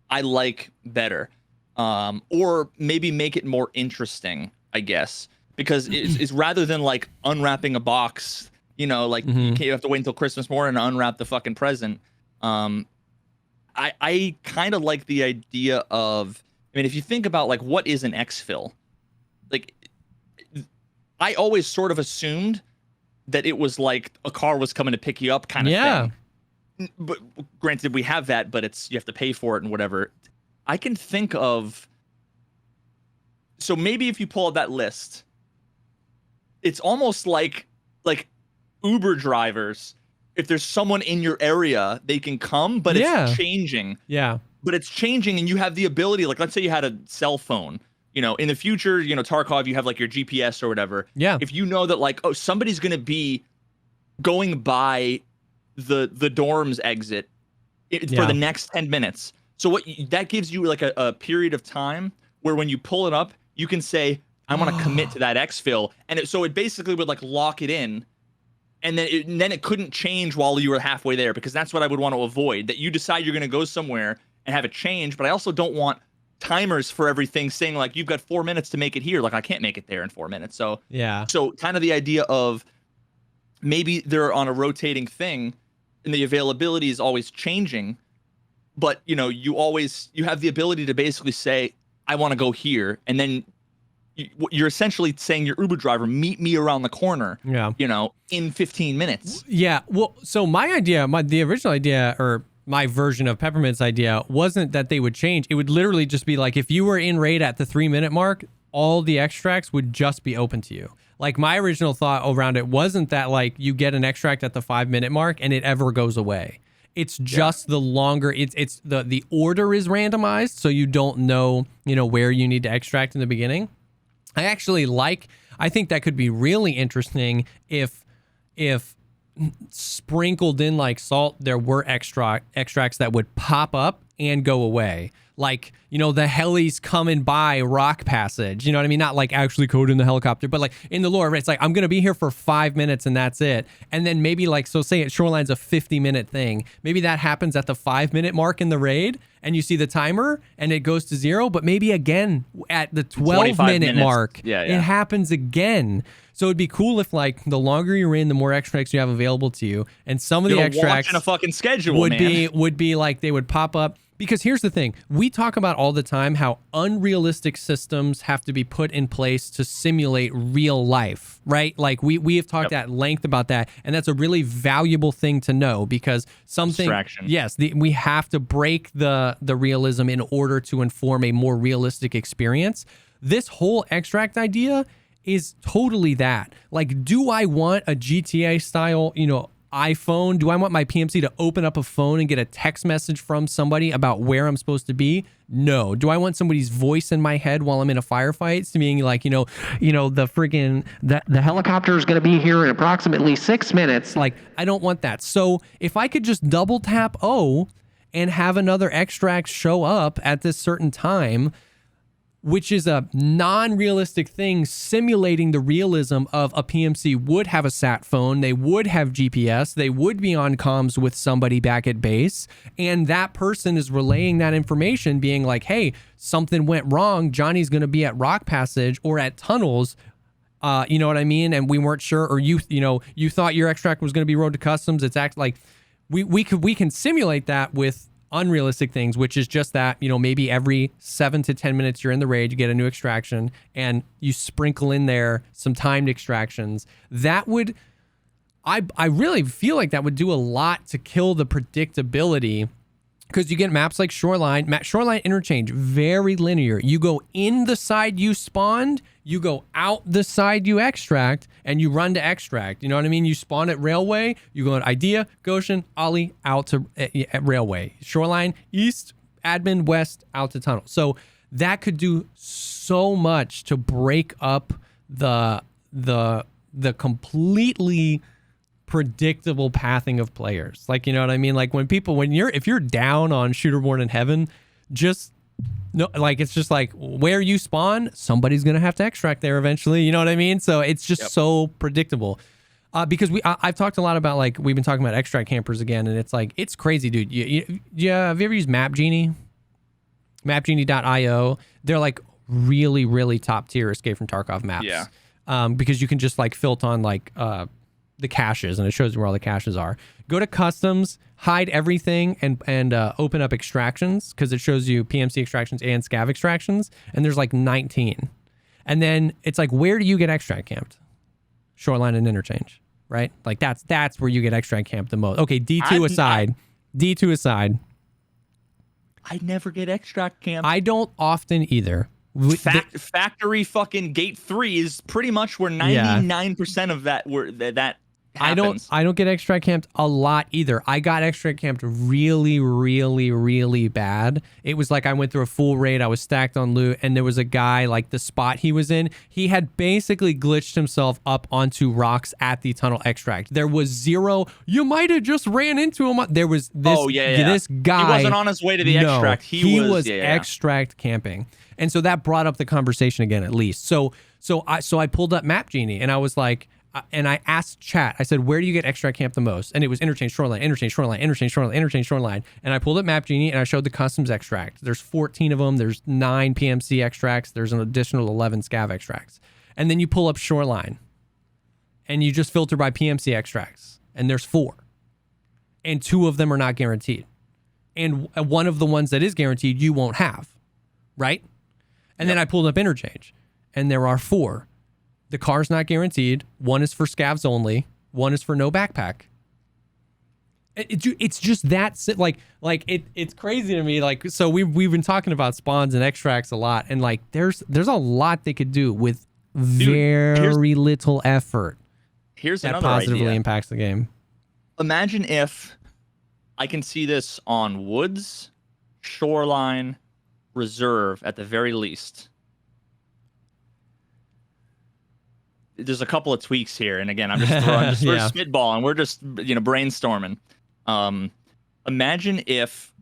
I like better. Or maybe make it more interesting, I guess, because it's rather than like unwrapping a box, like you have to wait until Christmas morning to unwrap the fucking present. I kind of like the idea of, if you think about like what is an exfil, like, I always sort of assumed that it was like a car was coming to pick you up kind of thing. But granted, we have that, but you have to pay for it and whatever. I can think of, so maybe if you pull out that list, it's almost like Uber drivers. If there's someone in your area, they can come, but it's changing. Yeah. But it's changing, and you have the ability, like, let's say you had a cell phone, in the future, Tarkov, you have like your GPS or whatever. Yeah. If you know that, like, oh, somebody's going to be going by the dorms exit for the next 10 minutes. So that gives you like a period of time where when you pull it up, you can say, I want to commit to that exfil. And so it basically would like lock it in. And then it couldn't change while you were halfway there, because that's what I would want to avoid, that you decide you're going to go somewhere and have it change. But I also don't want timers for everything saying like, you've got 4 minutes to make it here. Like, I can't make it there in 4 minutes. So So kind of the idea of maybe they're on a rotating thing and the availability is always changing. But, you have the ability to basically say, I want to go here. And then you're essentially saying your Uber driver, meet me around the corner, in 15 minutes. Yeah. Well, so my idea, the original idea, or my version of Peppermint's idea wasn't that they would change. It would literally just be like, if you were in raid at the 3-minute mark, all the extracts would just be open to you. Like, my original thought around it wasn't that like you get an extract at the 5-minute mark and it ever goes away. It's just the longer it's the order is randomized, so you don't know, where you need to extract in the beginning. I think that could be really interesting if sprinkled in like salt, there were extracts that would pop up and go away. Like, the helis coming by rock passage, you know what I mean? Not like actually code in the helicopter, but like in the lore, it's like, I'm going to be here for 5 minutes and that's it. And then maybe like, so say Shoreline's a 50-minute thing. Maybe that happens at the 5-minute mark in the raid and you see the timer and it goes to 0, but maybe again at the 12-minute mark, it happens again. So it'd be cool if like the longer you're in, the more extracts you have available to you. And some of the extracts in a fucking schedule, would be like they would pop up. Because here's the thing, we talk about all the time how unrealistic systems have to be put in place to simulate real life, right? Like we have talked at length about that, and that's a really valuable thing to know because we have to break the realism in order to inform a more realistic experience. This whole extract idea is totally that. Like, do I want a GTA style, iPhone? Do I want my PMC to open up a phone and get a text message from somebody about where I'm supposed to be? No. Do I want somebody's voice in my head while I'm in a firefight being like, the friggin' the helicopter is going to be here in approximately 6 minutes? Like, I don't want that. So if I could just double tap O and have another extract show up at this certain time, which is a non-realistic thing simulating the realism of a PMC would have a sat phone, they would have GPS, they would be on comms with somebody back at base, and that person is relaying that information being like, hey, something went wrong, Johnny's going to be at Rock Passage or at Tunnels, you know what I mean? And we weren't sure, or you thought your extract was going to be Road to Customs. It's like we can simulate that with unrealistic things, which is just that, maybe every 7 to 10 minutes you're in the raid, you get a new extraction and you sprinkle in there some timed extractions. That would, I really feel like that would do a lot to kill the predictability, because you get maps like Shoreline Interchange, very linear. You go in the side you spawned, you go out the side you extract, and you run to extract. You know what I mean? You spawn at Railway, you go at Idea, Goshen, Ollie, out to at Railway. Shoreline, east, admin, west, out to Tunnel. So that could do so much to break up the completely predictable pathing of players. Like, you know what I mean? Like if you're down on Shooterborn in Heaven, just no, like, it's just like where you spawn, somebody's going to have to extract there eventually. You know what I mean? So it's just so predictable. Because I've talked a lot about, like, we've been talking about extract campers again, and it's like, it's crazy, dude. Have you ever used Map Genie? Mapgenie.io. They're like really, really top tier Escape from Tarkov maps. Yeah. Because you can just like filter on like the caches, and it shows you where all the caches are. Go to customs, hide everything, and open up extractions, because it shows you PMC extractions and scav extractions, and there's like 19. And then it's like, where do you get extract camped? Shoreline and Interchange, right? Like that's where you get extract camped the most. Okay, D2 aside. I never get extract camped. I don't often either. Factory fucking gate 3 is pretty much where 99% of that happens. I don't get extract camped a lot either. I got extract camped really, really, really bad. It was like I went through a full raid. I was stacked on loot, and there was a guy, like the spot he was in, he had basically glitched himself up onto rocks at the tunnel extract. There was zero. You might have just ran into him. There was this. This guy. He wasn't on his way to the extract. He was extract camping. And so that brought up the conversation again, at least. So I pulled up Map Genie, and I was like, and I asked chat, I said, where do you get extract camp the most? And it was Interchange Shoreline, Interchange Shoreline, Interchange Shoreline, Interchange Shoreline. And I pulled up Map Genie, and I showed the customs extract. There's 14 of them. There's 9 PMC extracts. There's an additional 11 scav extracts. And then you pull up Shoreline, and you just filter by PMC extracts, and there's 4. And 2 of them are not guaranteed. And one of the ones that is guaranteed, you won't have, right? And then I pulled up Interchange, and there are 4. The car's not guaranteed. 1 is for scavs only. 1 is for no backpack. It's just that it's crazy to me. Like, so we've been talking about spawns and extracts a lot, and like there's a lot they could do with very little effort. Here's that another positively idea. impacts the game. Imagine if I can see this on woods, shoreline, reserve at the very least. There's a couple of tweaks here, and again, I'm just throwing, we're spitballing, we're just brainstorming. Imagine if,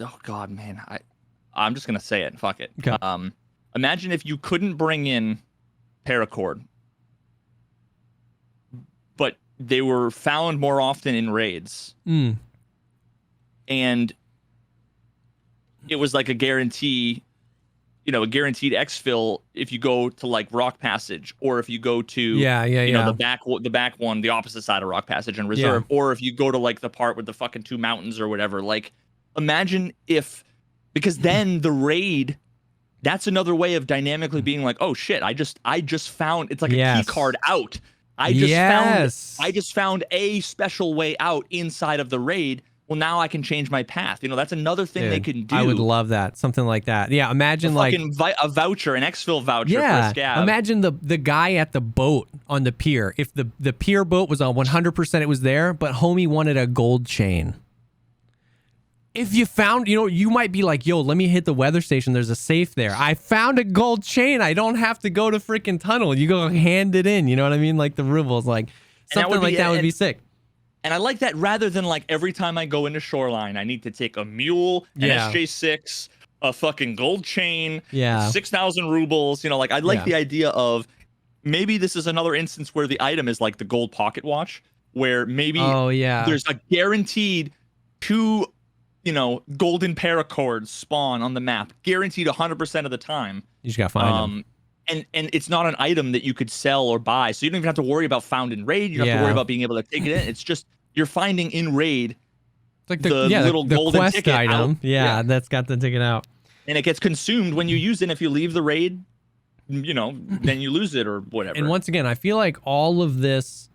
oh god, man, I'm just gonna say it. Fuck it. Okay. Imagine if you couldn't bring in paracord, but they were found more often in raids, and it was like a guarantee. A guaranteed exfil if you go to like Rock Passage, or if you go to the back one, the opposite side of Rock Passage and Reserve, or if you go to like the part with the fucking two mountains or whatever. Like, imagine if, because then the raid, that's another way of dynamically being like, oh shit, I just found, it's like a key card out. I just found a special way out inside of the raid. Well, now I can change my path. That's another thing they can do. I would love that. Something like that. Yeah, imagine like a voucher, an exfil voucher for a scab. Imagine the guy at the boat on the pier. If the pier boat was on 100%, it was there, but homie wanted a gold chain. If you found, you might be like, yo, let me hit the weather station. There's a safe there. I found a gold chain. I don't have to go to freaking tunnel. You go hand it in. You know what I mean? Like the rubles, like something like that would be sick. And I like that, rather than like every time I go into shoreline, I need to take a mule, an SJ6, a fucking gold chain, 6,000 rubles. I like the idea of, maybe this is another instance where the item is like the gold pocket watch, where maybe there's a guaranteed 2, golden paracords spawn on the map, guaranteed 100% of the time. You just gotta find them. And it's not an item that you could sell or buy, so you don't even have to worry about found in raid. You don't have to worry about being able to take it in. It's just, you're finding in raid like the little golden quest ticket item. out. That's got the ticket out. And it gets consumed when you use it. If you leave the raid, then you lose it or whatever. And once again, I feel like all of this,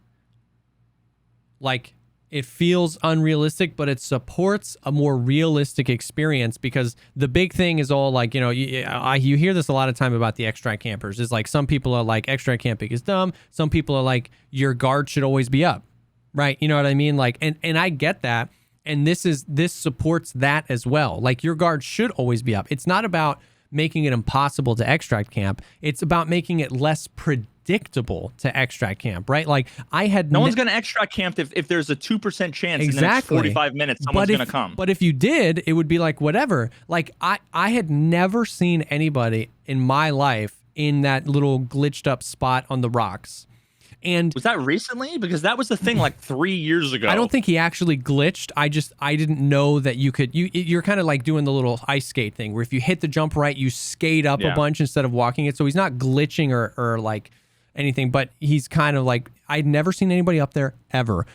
like, it feels unrealistic, but it supports a more realistic experience, because the big thing is all like, you hear this a lot of time about the extract campers. Is like, some people are like, extract camping is dumb. Some people are like, your guard should always be up, right? You know what I mean? Like, and I get that. And this supports that as well. Like, your guard should always be up. It's not about making it impossible to extract camp. It's about making it less predictable to extract camp, right? Like, no one's going to extract camp if there's a 2% chance in the next 45 minutes someone's going to come. But if you did, it would be like, whatever. Like, I had never seen anybody in my life in that little glitched up spot on the rocks. And was that recently? Because that was the thing like 3 years ago. I don't think he actually glitched. I didn't know that you could. You're kind of like doing the little ice skate thing, where if you hit the jump right, you skate up a bunch instead of walking it. So he's not glitching or like anything, but he's kind of like, I'd never seen anybody up there ever.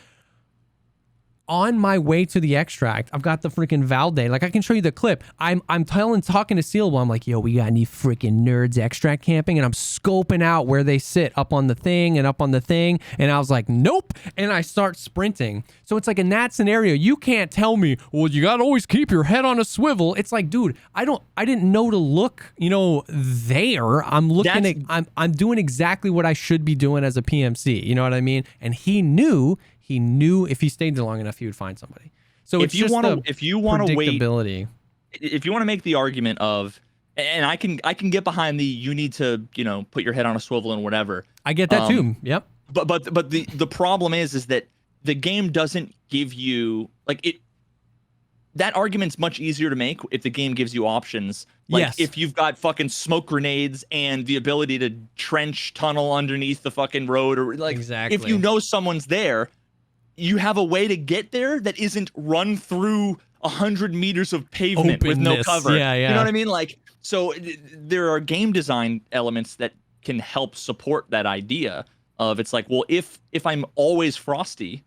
On my way to the extract, I've got the freaking Valde. Like, I can show you the clip. I'm talking to Sealable. I'm like, yo, we got any freaking nerds extract camping? And I'm scoping out where they sit up on the thing and up on the thing. And I was like, nope. And I start sprinting. So it's like, in that scenario, you can't tell me, well, you got to always keep your head on a swivel. It's like, dude, I didn't know to look, there. I'm looking I'm doing exactly what I should be doing as a PMC. You know what I mean? And he knew if he stayed there long enough, he would find somebody. So if you want to predictability. If you want to make the argument of, and I can get behind you need to, put your head on a swivel and whatever. I get that too. Yep. But the problem is that the game doesn't give you that argument's much easier to make if the game gives you options. If you've got fucking smoke grenades and the ability to trench tunnel underneath the fucking road, or exactly. If you know someone's there, you have a way to get there that isn't run through 100 meters of pavement with no cover. Yeah. You know what I mean? So there are game design elements that can help support that idea of, it's like, well, if I'm always frosty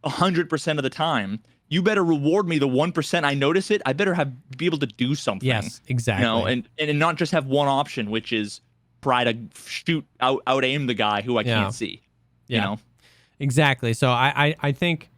100% of the time, you better reward me the 1% I notice it. I better be able to do something. Yes, exactly. And not just have one option, which is try to out aim the guy who I can't see. Yeah. You know? Exactly. So I think,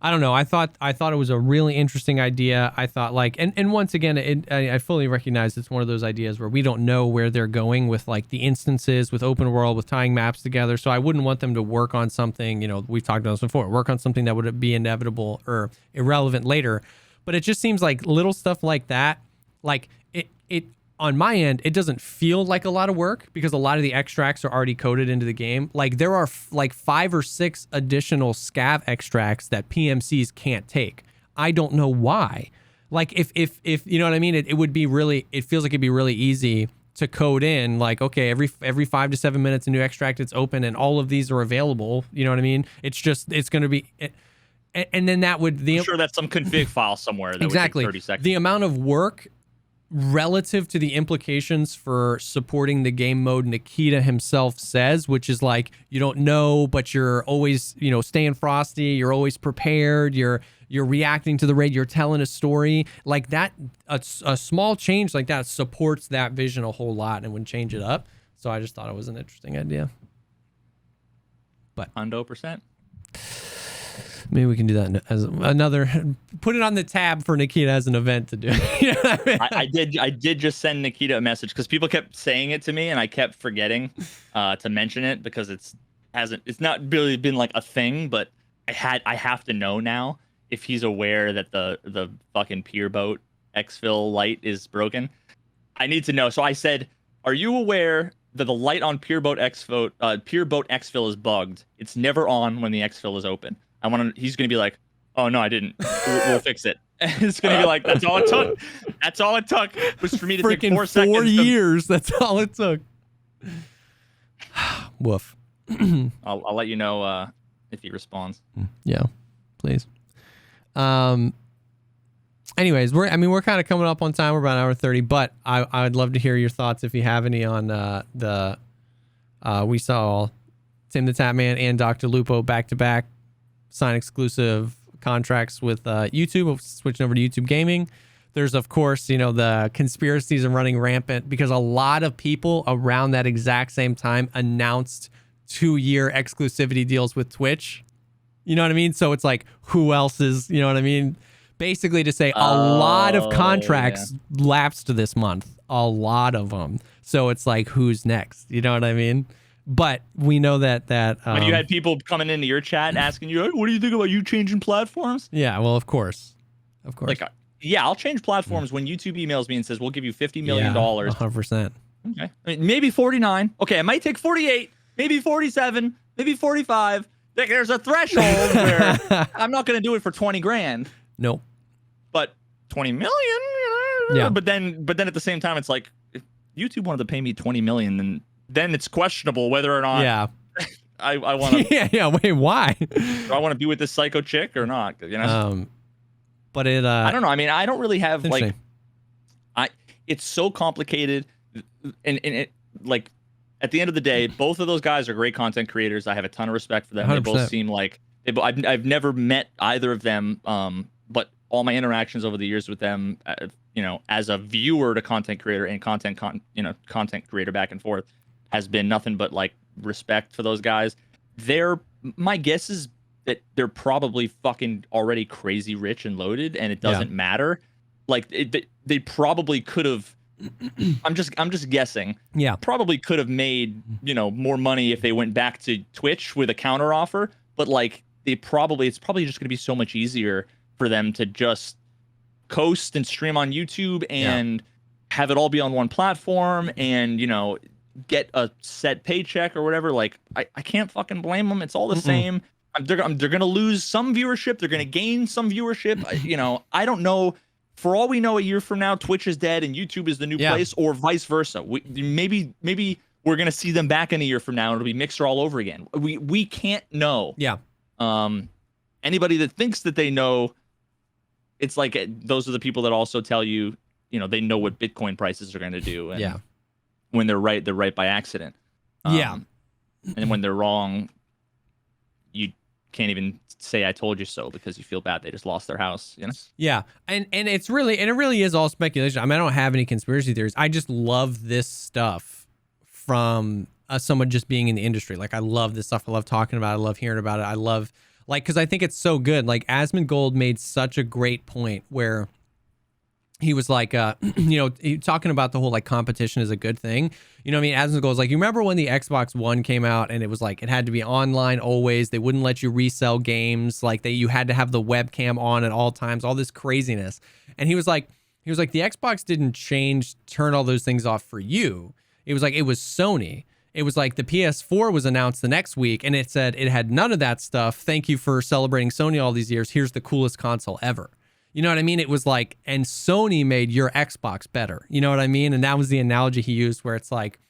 I don't know. I thought it was a really interesting idea. I thought like, and once again, I fully recognize it's one of those ideas where we don't know where they're going with like the instances, with open world, with tying maps together. So I wouldn't want them to work on something, we've talked about this before, work on something that would be inevitable or irrelevant later. But it just seems like little stuff like that, like it on my end, it doesn't feel like a lot of work because a lot of the extracts are already coded into the game. Like there are like 5 or 6 additional scav extracts that PMCs can't take. I don't know why. Like if you know what I mean, it would be really, it feels like it'd be really easy to code in like, okay, every 5 to 7 minutes a new extract it's open and all of these are available. You know what I mean? It's going to be, and then that would, I'm sure that's some config file somewhere that exactly would take 30 seconds. The amount of work relative to the implications for supporting the game mode Nikita himself says, which is like, you don't know, but you're always, staying frosty, you're always prepared, you're reacting to the raid, you're telling a story like that. A small change like that supports that vision a whole lot and would change it up. So I just thought it was an interesting idea. But 100%. Maybe we can do that as another, put it on the tab for Nikita as an event to do. You know what I mean? I did just send Nikita a message because people kept saying it to me and I kept forgetting to mention it because it's not really been like a thing, but I have to know now if he's aware that the fucking Pier Boat exfil light is broken. I need to know. So I said, are you aware that the light on Pier Boat exfil is bugged? It's never on when the exfil is open. He's going to be like, oh, no, I didn't. We'll fix it. And it's going to be like, that's all it took. That's all it took was for me to take 4 seconds. 4 years. That's all it took. Woof. I'll let you know if he responds. Yeah, please. Anyways, we're kind of coming up on time. We're about an hour 30, but I would love to hear your thoughts if you have any on we saw Tim the Tatman and Dr. Lupo back-to-back sign exclusive contracts with YouTube, switching over to YouTube Gaming. There's, of course, the conspiracies are running rampant because a lot of people around that exact same time announced 2-year exclusivity deals with Twitch. You know what I mean? So it's like, who else is, you know what I mean? Basically to say a lot of contracts lapsed this month. A lot of them. So it's like, who's next? You know what I mean? But we know that when you had people coming into your chat asking you, hey, what do you think about you changing platforms? Yeah, well, of course. Like, yeah, I'll change platforms when YouTube emails me and says, we'll give you $50 million. 100%. Okay. I mean, maybe 49. Okay, it might take 48, maybe 47, maybe 45. There's a threshold where I'm not going to do it for 20 grand. Nope. But 20 million? Yeah. But then at the same time, it's like, if YouTube wanted to pay me 20 million, then it's questionable whether or not I want to. yeah. Wait, why? Do I want to be with this psycho chick or not? But it. I don't know. I mean, I don't really have like. It's so complicated, and it like, at the end of the day, both of those guys are great content creators. I have a ton of respect for them. 100%. They both seem like I've never met either of them. But all my interactions over the years with them, as a viewer to content creator and content creator back and forth, has been nothing but like respect for those guys. My guess is that they're probably fucking already crazy rich and loaded, and it doesn't matter. Like they probably could have. I'm just guessing. Yeah, probably could have made more money if they went back to Twitch with a counter offer. But like it's probably just going to be so much easier for them to just coast and stream on YouTube and have it all be on one platform and get a set paycheck or whatever. Like I can't fucking blame them. It's all the same. They're gonna lose some viewership. They're gonna gain some viewership. I don't know. For all we know, a year from now, Twitch is dead and YouTube is the new place, or vice versa. Maybe we're gonna see them back in a year from now and it'll be Mixer all over again. We can't know. Yeah. Anybody that thinks that they know, it's like those are the people that also tell you, they know what Bitcoin prices are gonna do. And when they're right by accident. And when they're wrong, you can't even say I told you so because you feel bad they just lost their house. Yeah, and it really is all speculation. I mean, I don't have any conspiracy theories. I just love this stuff from someone just being in the industry. Like, I love this stuff. I love talking about it. I love hearing about it. I love, like, because I think it's so good. Like, Asmongold made such a great point where he was like, talking about the whole like competition is a good thing. You know what I mean? Asmongold was like, you remember when the Xbox One came out and it was like, it had to be online always. They wouldn't let you resell games. Like, you had to have the webcam on at all times, all this craziness. And he was like, the Xbox didn't turn all those things off for you. It was like, it was Sony. It was like the PS4 was announced the next week and it said it had none of that stuff. Thank you for celebrating Sony all these years. Here's the coolest console ever. You know what I mean? It was like, and Sony made your Xbox better. You know what I mean? And that was the analogy he used, where it's like,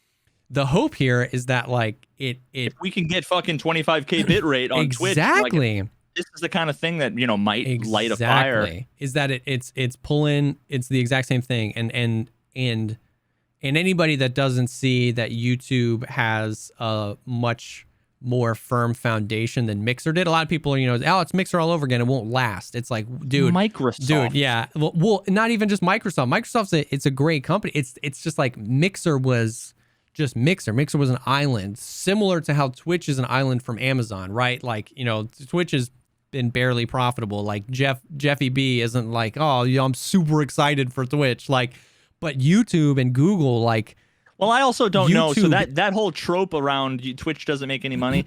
the hope here is that like if we can get fucking 25K bit rate on Twitch, exactly. Like, this is the kind of thing that, you know, might light a fire. Is that it's pulling, it's the exact same thing. And anybody that doesn't see that YouTube has a much more firm foundation than Mixer did. A lot of people are, it's Mixer all over again. It won't last. It's like, Microsoft. Yeah. Well, not even just Microsoft. Microsoft's it's a great company. It's just like Mixer was just Mixer. Mixer was an island, similar to how Twitch is an island from Amazon, right? Like, Twitch has been barely profitable. Like Jeffy B isn't like, oh, I'm super excited for Twitch. Like, but YouTube and Google, like, well, I also don't know. So that whole trope around Twitch doesn't make any money.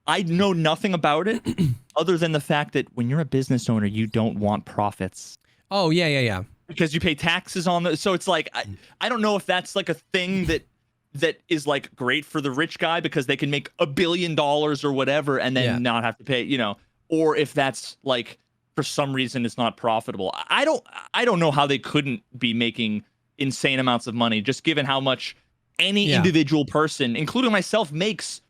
I know nothing about it other than the fact that when you're a business owner, you don't want profits. Oh, yeah. Because you pay taxes on those. So it's like, I don't know if that's like a thing that is like great for the rich guy because they can make $1 billion or whatever and then not have to pay, or if that's like, for some reason it's not profitable. I don't know how they couldn't be making insane amounts of money, just given how much any individual person, including myself, makes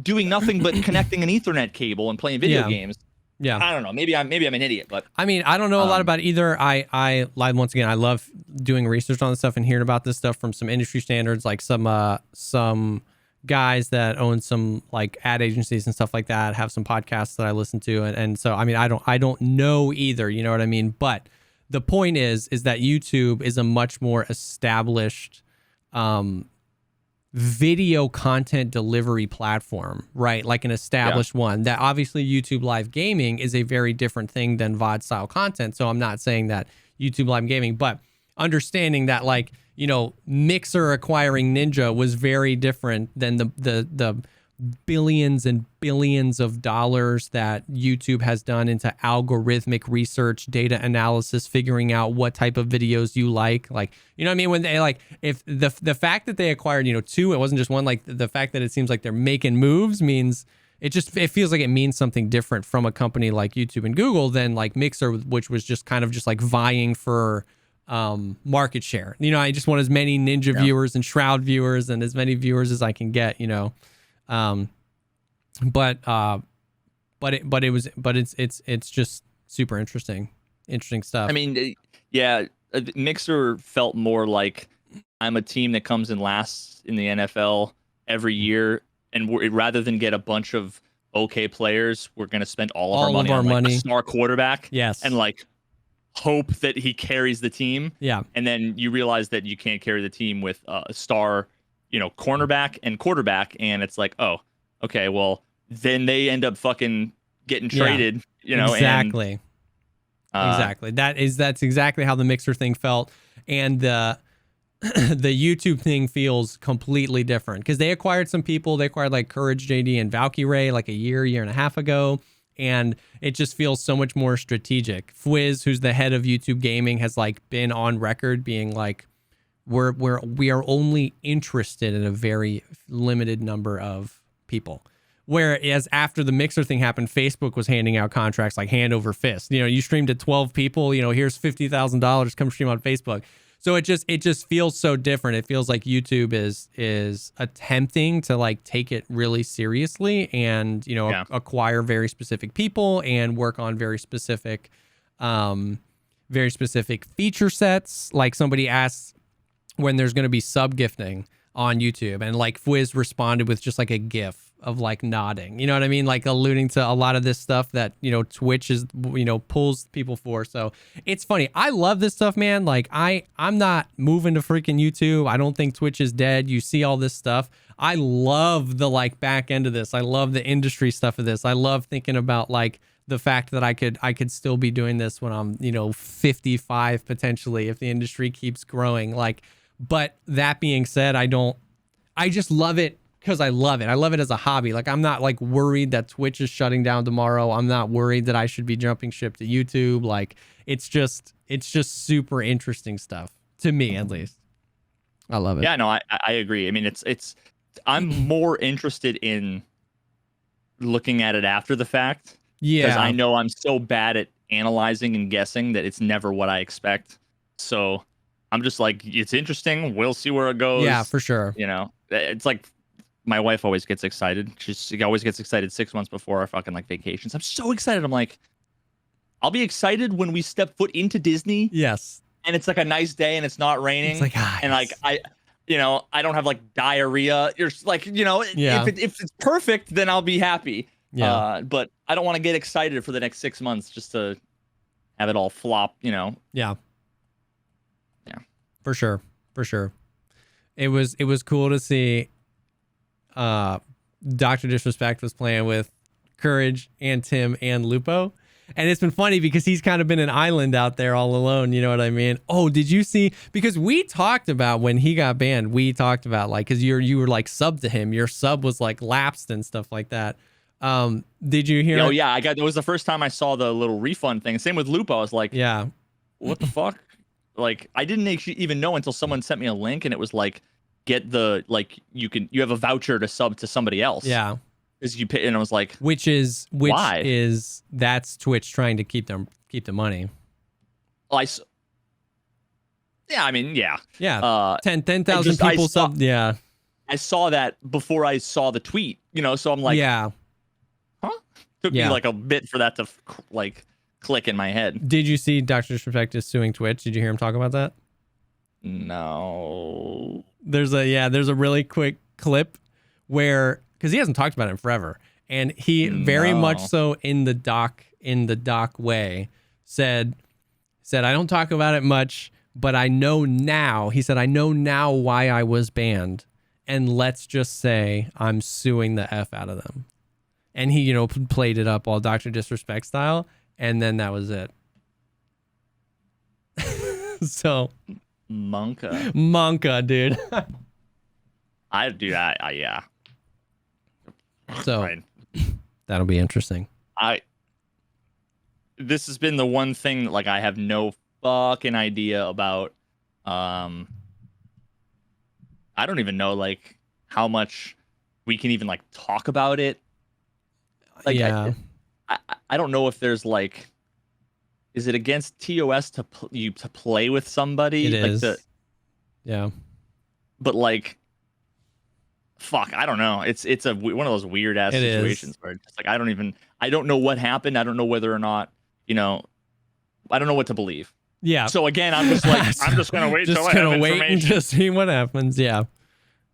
doing nothing but connecting an Ethernet cable and playing video games. Yeah, I don't know. Maybe I'm an idiot, but I mean, I don't know a lot about it either. I lied once again. I love doing research on this stuff and hearing about this stuff from some industry standards, like some guys that own some like ad agencies and stuff like that, have some podcasts that I listen to, and so I mean, I don't know either. You know what I mean? But the point is that YouTube is a much more established video content delivery platform, right? Like an established one. That obviously YouTube Live Gaming is a very different thing than VOD style content. So I'm not saying that YouTube Live Gaming, but understanding that like, Mixer acquiring Ninja was very different than the billions and billions of dollars that YouTube has done into algorithmic research, data analysis, figuring out what type of videos you like. Like, you know what I mean? When they like, if the fact that they acquired, two, it wasn't just one, like the fact that it seems like they're making moves means it feels like it means something different from a company like YouTube and Google than like Mixer, which was just kind of just like vying for market share. I just want as many Ninja viewers and Shroud viewers and as many viewers as I can get, it's just super interesting stuff. I mean, Mixer felt more like I'm a team that comes in last in the NFL every year, and rather than get a bunch of okay players, we're going to spend all of our money on a star quarterback. Yes, and like hope that he carries the team. Yeah, and then you realize that you can't carry the team with a star, cornerback and quarterback, and it's like, oh, okay, well, then they end up fucking getting traded, Exactly. Exactly. That's exactly how the Mixer thing felt. And the YouTube thing feels completely different because they acquired some people. They acquired like Courage JD and Valkyrie like a year and a half ago. And it just feels so much more strategic. Fwiz, who's the head of YouTube Gaming, has like been on record being like, we are only interested in a very limited number of people. Whereas after the Mixer thing happened, Facebook was handing out contracts like hand over fist. You streamed to 12 people, here's $50,000, come stream on Facebook. So it just feels so different. It feels like YouTube is attempting to like take it really seriously and, acquire very specific people and work on very specific feature sets. Like somebody asked when there's going to be sub gifting on YouTube, and like Fwiz responded with just like a GIF like nodding. You know what I mean? Like alluding to a lot of this stuff that, you know, Twitch is, you know, pulls people for. So it's funny. I love this stuff, man. Like I'm not moving to freaking YouTube. I don't think Twitch is dead. You see all this stuff. I love the like back end of this. I love the industry stuff of this. I love thinking about like the fact that I could still be doing this when I'm, you know, 55 potentially if the industry keeps growing. Like, but that being said, I just love it because I love it. I love it as a hobby. Like I'm not like worried that Twitch is shutting down tomorrow. I'm not worried that I should be jumping ship to YouTube. Like it's just super interesting stuff to me, at least. I love it. Yeah, no, I agree. I mean, I'm more interested in looking at it after the fact. Yeah. Because I know I'm so bad at analyzing and guessing that it's never what I expect. So I'm just like, it's interesting. We'll see where it goes. Yeah, for sure. You know, it's like my wife always gets excited. She always gets excited 6 months before our fucking like vacations. I'm so excited. I'm like, I'll be excited when we step foot into Disney. Yes. And it's like a nice day and it's not raining. It's like, and like I don't have like diarrhea. You're like, you know, if it's perfect, then I'll be happy. Yeah. But I don't want to get excited for the next 6 months just to have it all flop, you know. Yeah. Yeah. For sure. It was cool to see Dr. Disrespect was playing with Courage and Tim and Lupo. And it's been funny because he's kind of been an island out there all alone. You know what I mean? Oh, did you see? Because we talked about when he got banned, we talked about like, because you were like sub to him. Your sub was like lapsed and stuff like that. Did you hear? Oh, yeah. It was the first time I saw the little refund thing. Same with Lupo. I was like, yeah, what the fuck? Like, I didn't even know until someone sent me a link and it was like, get the, like, you have a voucher to sub to somebody else. Yeah. Because you pay, and I was like, why? That's Twitch trying to keep the money. Well, I mean, yeah. Yeah. 10,000 people sub. Yeah. I saw that before I saw the tweet, you know, so I'm like, yeah. Huh? Took me like a bit for that to like click in my head. Did you see Dr. Disrespect is suing Twitch? Did you hear him talk about that? No. There's a really quick clip where, because he hasn't talked about it in forever, and he very much so in the doc way said I don't talk about it much, but I know now. He said, I know now why I was banned, and let's just say I'm suing the F out of them. And he, you know, played it up all Dr. Disrespect style, and then that was it. So Monka, dude. Yeah. So right. That'll be interesting. This has been the one thing that, like, I have no fucking idea about. I don't even know like how much we can even like talk about it. Like, yeah. I don't know if there's like, is it against TOS to play with somebody? It is. Yeah. But like, fuck, I don't know. It's one of those weird ass situations where it's like I don't know what happened. I don't know whether or not, you know, I don't know what to believe. Yeah. So again, I'm just like, I'm just gonna wait. Just gonna wait and just see what happens. Yeah.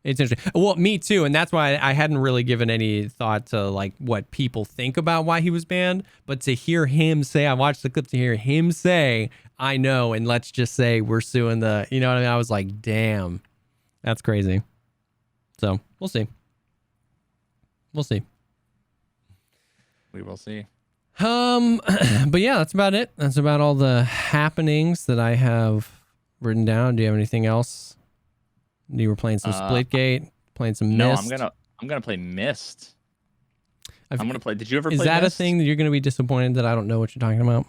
It's interesting. Well, me too, and that's why I hadn't really given any thought to like what people think about why he was banned. But to hear him say, I watched the clip to hear him say, I know, and let's just say we're suing the, you know what I mean? I was like, damn, that's crazy. So we'll see. We'll see. We will see. But yeah, that's about it. That's about all the happenings that I have written down. Do you have anything else? You were playing some Splitgate, playing some Myst. No, I'm gonna play Myst. I'm gonna play. Did you ever play Is that Myst? a thing that you're gonna be disappointed that I don't know what you're talking about?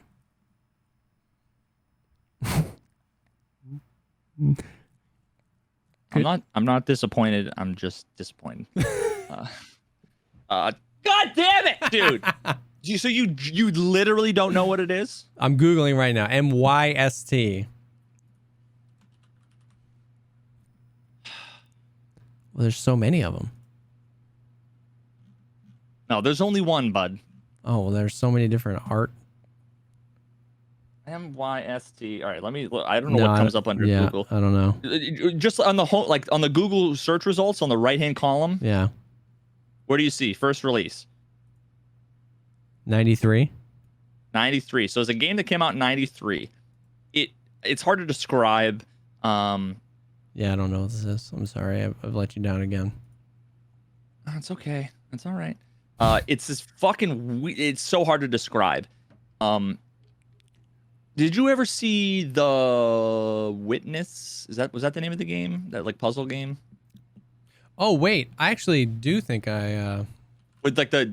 I'm not disappointed. I'm just disappointed. God damn it, dude! So you literally don't know what it is? I'm Googling right now. MYST. Well, there's so many of them. No, there's only one, bud. Oh, well, there's so many different art. MYST. All right, let me look. I don't know what comes up under Google. I don't know. Just on the whole, like on the Google search results on the right-hand column. Yeah. What do you see? First release. 93. 93. So it's a game that came out in 93. It's hard to describe. Yeah, I don't know what this is. I'm sorry. I've let you down again. It's okay. It's all right. It's this fucking. It's so hard to describe. Did you ever see The Witness? Was that the name of the game? That like puzzle game? Oh wait, I actually do think I. With like the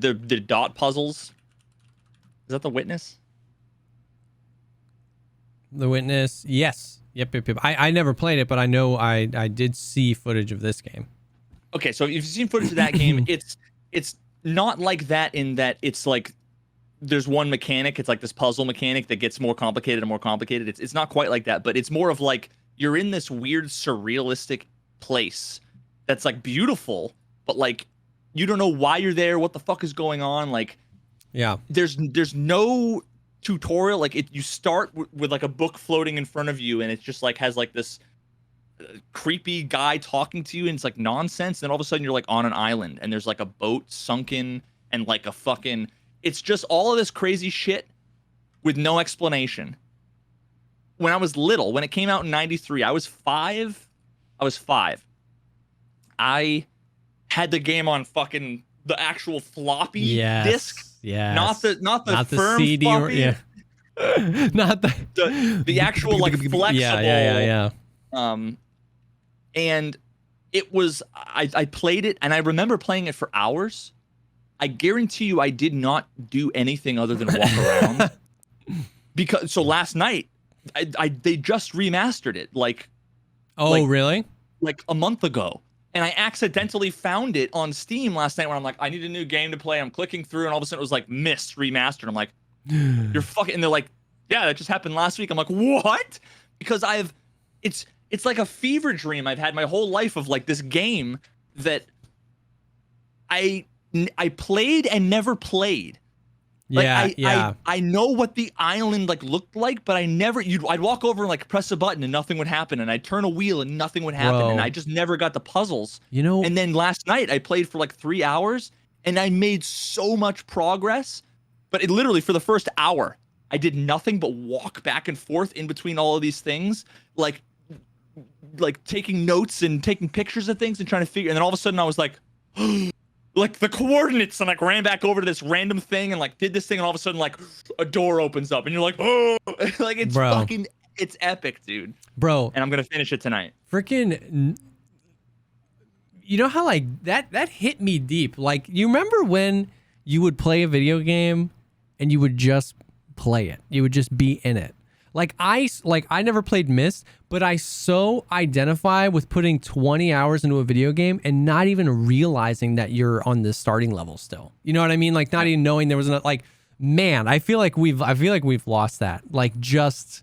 dot puzzles. Is that The Witness? The Witness. Yes. Yep. I never played it, but I know I did see footage of this game. Okay, so if you've seen footage of that game, it's not like that in that it's like there's one mechanic. It's like this puzzle mechanic that gets more complicated and more complicated. It's not quite like that, but it's more of like you're in this weird surrealistic place that's like beautiful, but like you don't know why you're there, what the fuck is going on. Like, yeah, there's no tutorial. Like you start with like a book floating in front of you, and it just like has like this creepy guy talking to you, and it's like nonsense. Then all of a sudden you're like on an island, and there's like a boat sunken, and like a fucking. It's just all of this crazy shit with no explanation. When I was little, when it came out in 93, I was 5. I had the game on fucking the actual floppy disc. Yeah. Not the firm CD floppy. Yeah. Not the actual like flexible. Yeah. And it was I played it, and I remember playing it for hours. I guarantee you I did not do anything other than walk around. Because so last night they just remastered it really? Like a month ago. And I accidentally found it on Steam last night when I'm like, I need a new game to play. I'm clicking through, and all of a sudden it was like Myst remastered. I'm like, you're fucking. And they're like, yeah, that just happened last week. I'm like, what? Because it's like a fever dream I've had my whole life of like this game that I played and never played. Like, I know what the island like looked like, but I'd walk over and like press a button and nothing would happen, and I'd turn a wheel and nothing would happen, and I just never got the puzzles. And then last night I played for like 3 hours, and I made so much progress, but it literally for the first hour I did nothing but walk back and forth in between all of these things, like taking notes and taking pictures of things and trying to figure. And then all of a sudden I was like. Like the coordinates, and like ran back over to this random thing and like did this thing, and all of a sudden like a door opens up and you're like, oh, like it's fucking, it's epic, dude. Bro. And I'm gonna finish it tonight. Freaking, you know how like that hit me deep. Like, you remember when you would play a video game and you would just play it, you would just be in it. Like I never played Myst, but I so identify with putting 20 hours into a video game and not even realizing that you're on the starting level still. You know what I mean? Like not even knowing there was like, man, I feel like we've lost that. Like just,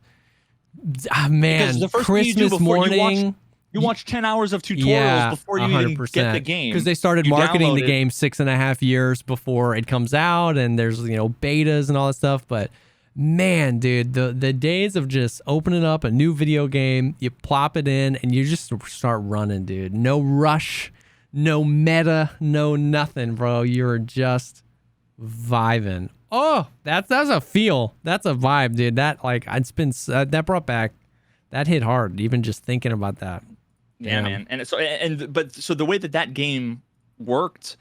man, the first Christmas morning. You watch 10 hours of tutorials before you 100%. Even get the game. Because they started marketing the game 6.5 years before it comes out, and there's betas and all that stuff, but. Man, dude, the days of just opening up a new video game, you plop it in, and you just start running, dude. No rush, no meta, no nothing, bro. You're just vibing. Oh, that's a feel. That's a vibe, dude. That it's been that brought back, that hit hard. Even just thinking about that. Yeah, man. And so the way that game worked,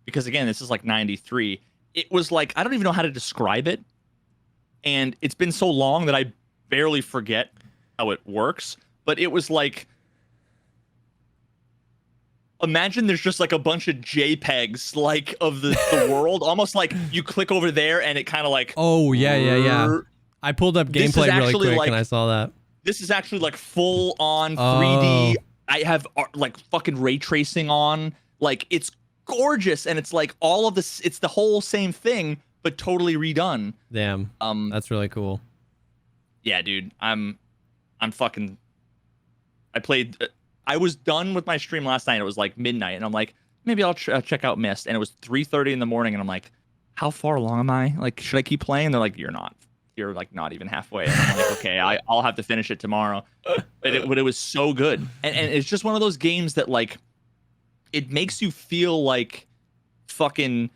because again, this is like 93. It was like I don't even know how to describe it. And it's been so long that I barely forget how it works. But it was like, imagine there's just like a bunch of JPEGs like of the world, almost like you click over there and it kind of like. Oh yeah. I pulled up gameplay really quick and I saw that. This is actually like full on 3D. I have like fucking ray tracing on. Like it's gorgeous, and it's like all of this. It's the whole same thing, but totally redone. Damn. That's really cool. Yeah, dude. I'm fucking. I was done with my stream last night. It was like midnight, and I'm like, maybe I'll check out Myst. And it was 3:30 in the morning, and I'm like, how far along am I? Like, should I keep playing? And they're like, you're not. You're like not even halfway. And I'm like, okay, I'll have to finish it tomorrow. But it was so good, and it's just one of those games that like, it makes you feel like fucking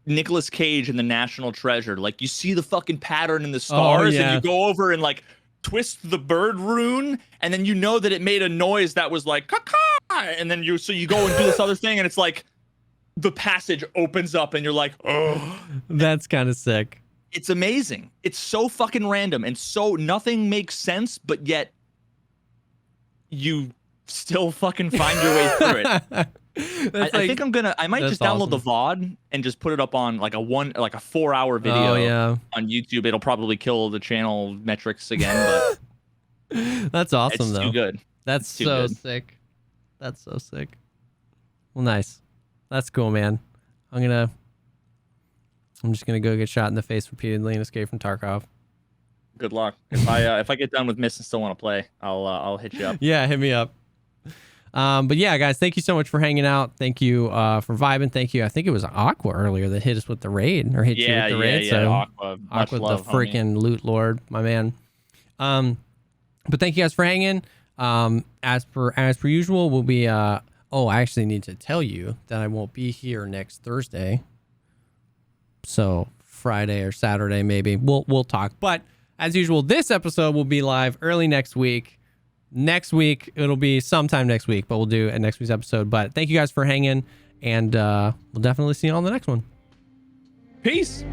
Nicolas Cage in The National Treasure. Like you see the fucking pattern in the stars, and you go over and like twist the bird rune, and then you know that it made a noise that was like caw, and then you go and do this other thing, and it's like the passage opens up, and you're like, oh, that's kind of sick. It's amazing. It's so fucking random, and so nothing makes sense, but yet you still fucking find your way through it. I think I might just download the VOD and just put it up on like a 4-hour video on YouTube. It'll probably kill the channel metrics again, but that's awesome though. Too good. That's so sick. That's so sick. Well, nice. That's cool, man. I'm just gonna go get shot in the face repeatedly and escape from Tarkov. Good luck. If I get done with Miss and still want to play, I'll hit you up. Yeah, hit me up. But yeah, guys, thank you so much for hanging out. Thank you for vibing. Thank you. I think it was Aqua earlier that hit us with the raid, or hit you with the raid. So Aqua, the freaking loot lord, my man. But thank you guys for hanging. As per usual, we'll be. Oh, I actually need to tell you that I won't be here next Thursday. So Friday or Saturday, maybe we'll talk. But as usual, this episode will be live early next week. Next week, it'll be sometime next week, but we'll do a next week's episode. But thank you guys for hanging, and we'll definitely see you on the next one. Peace.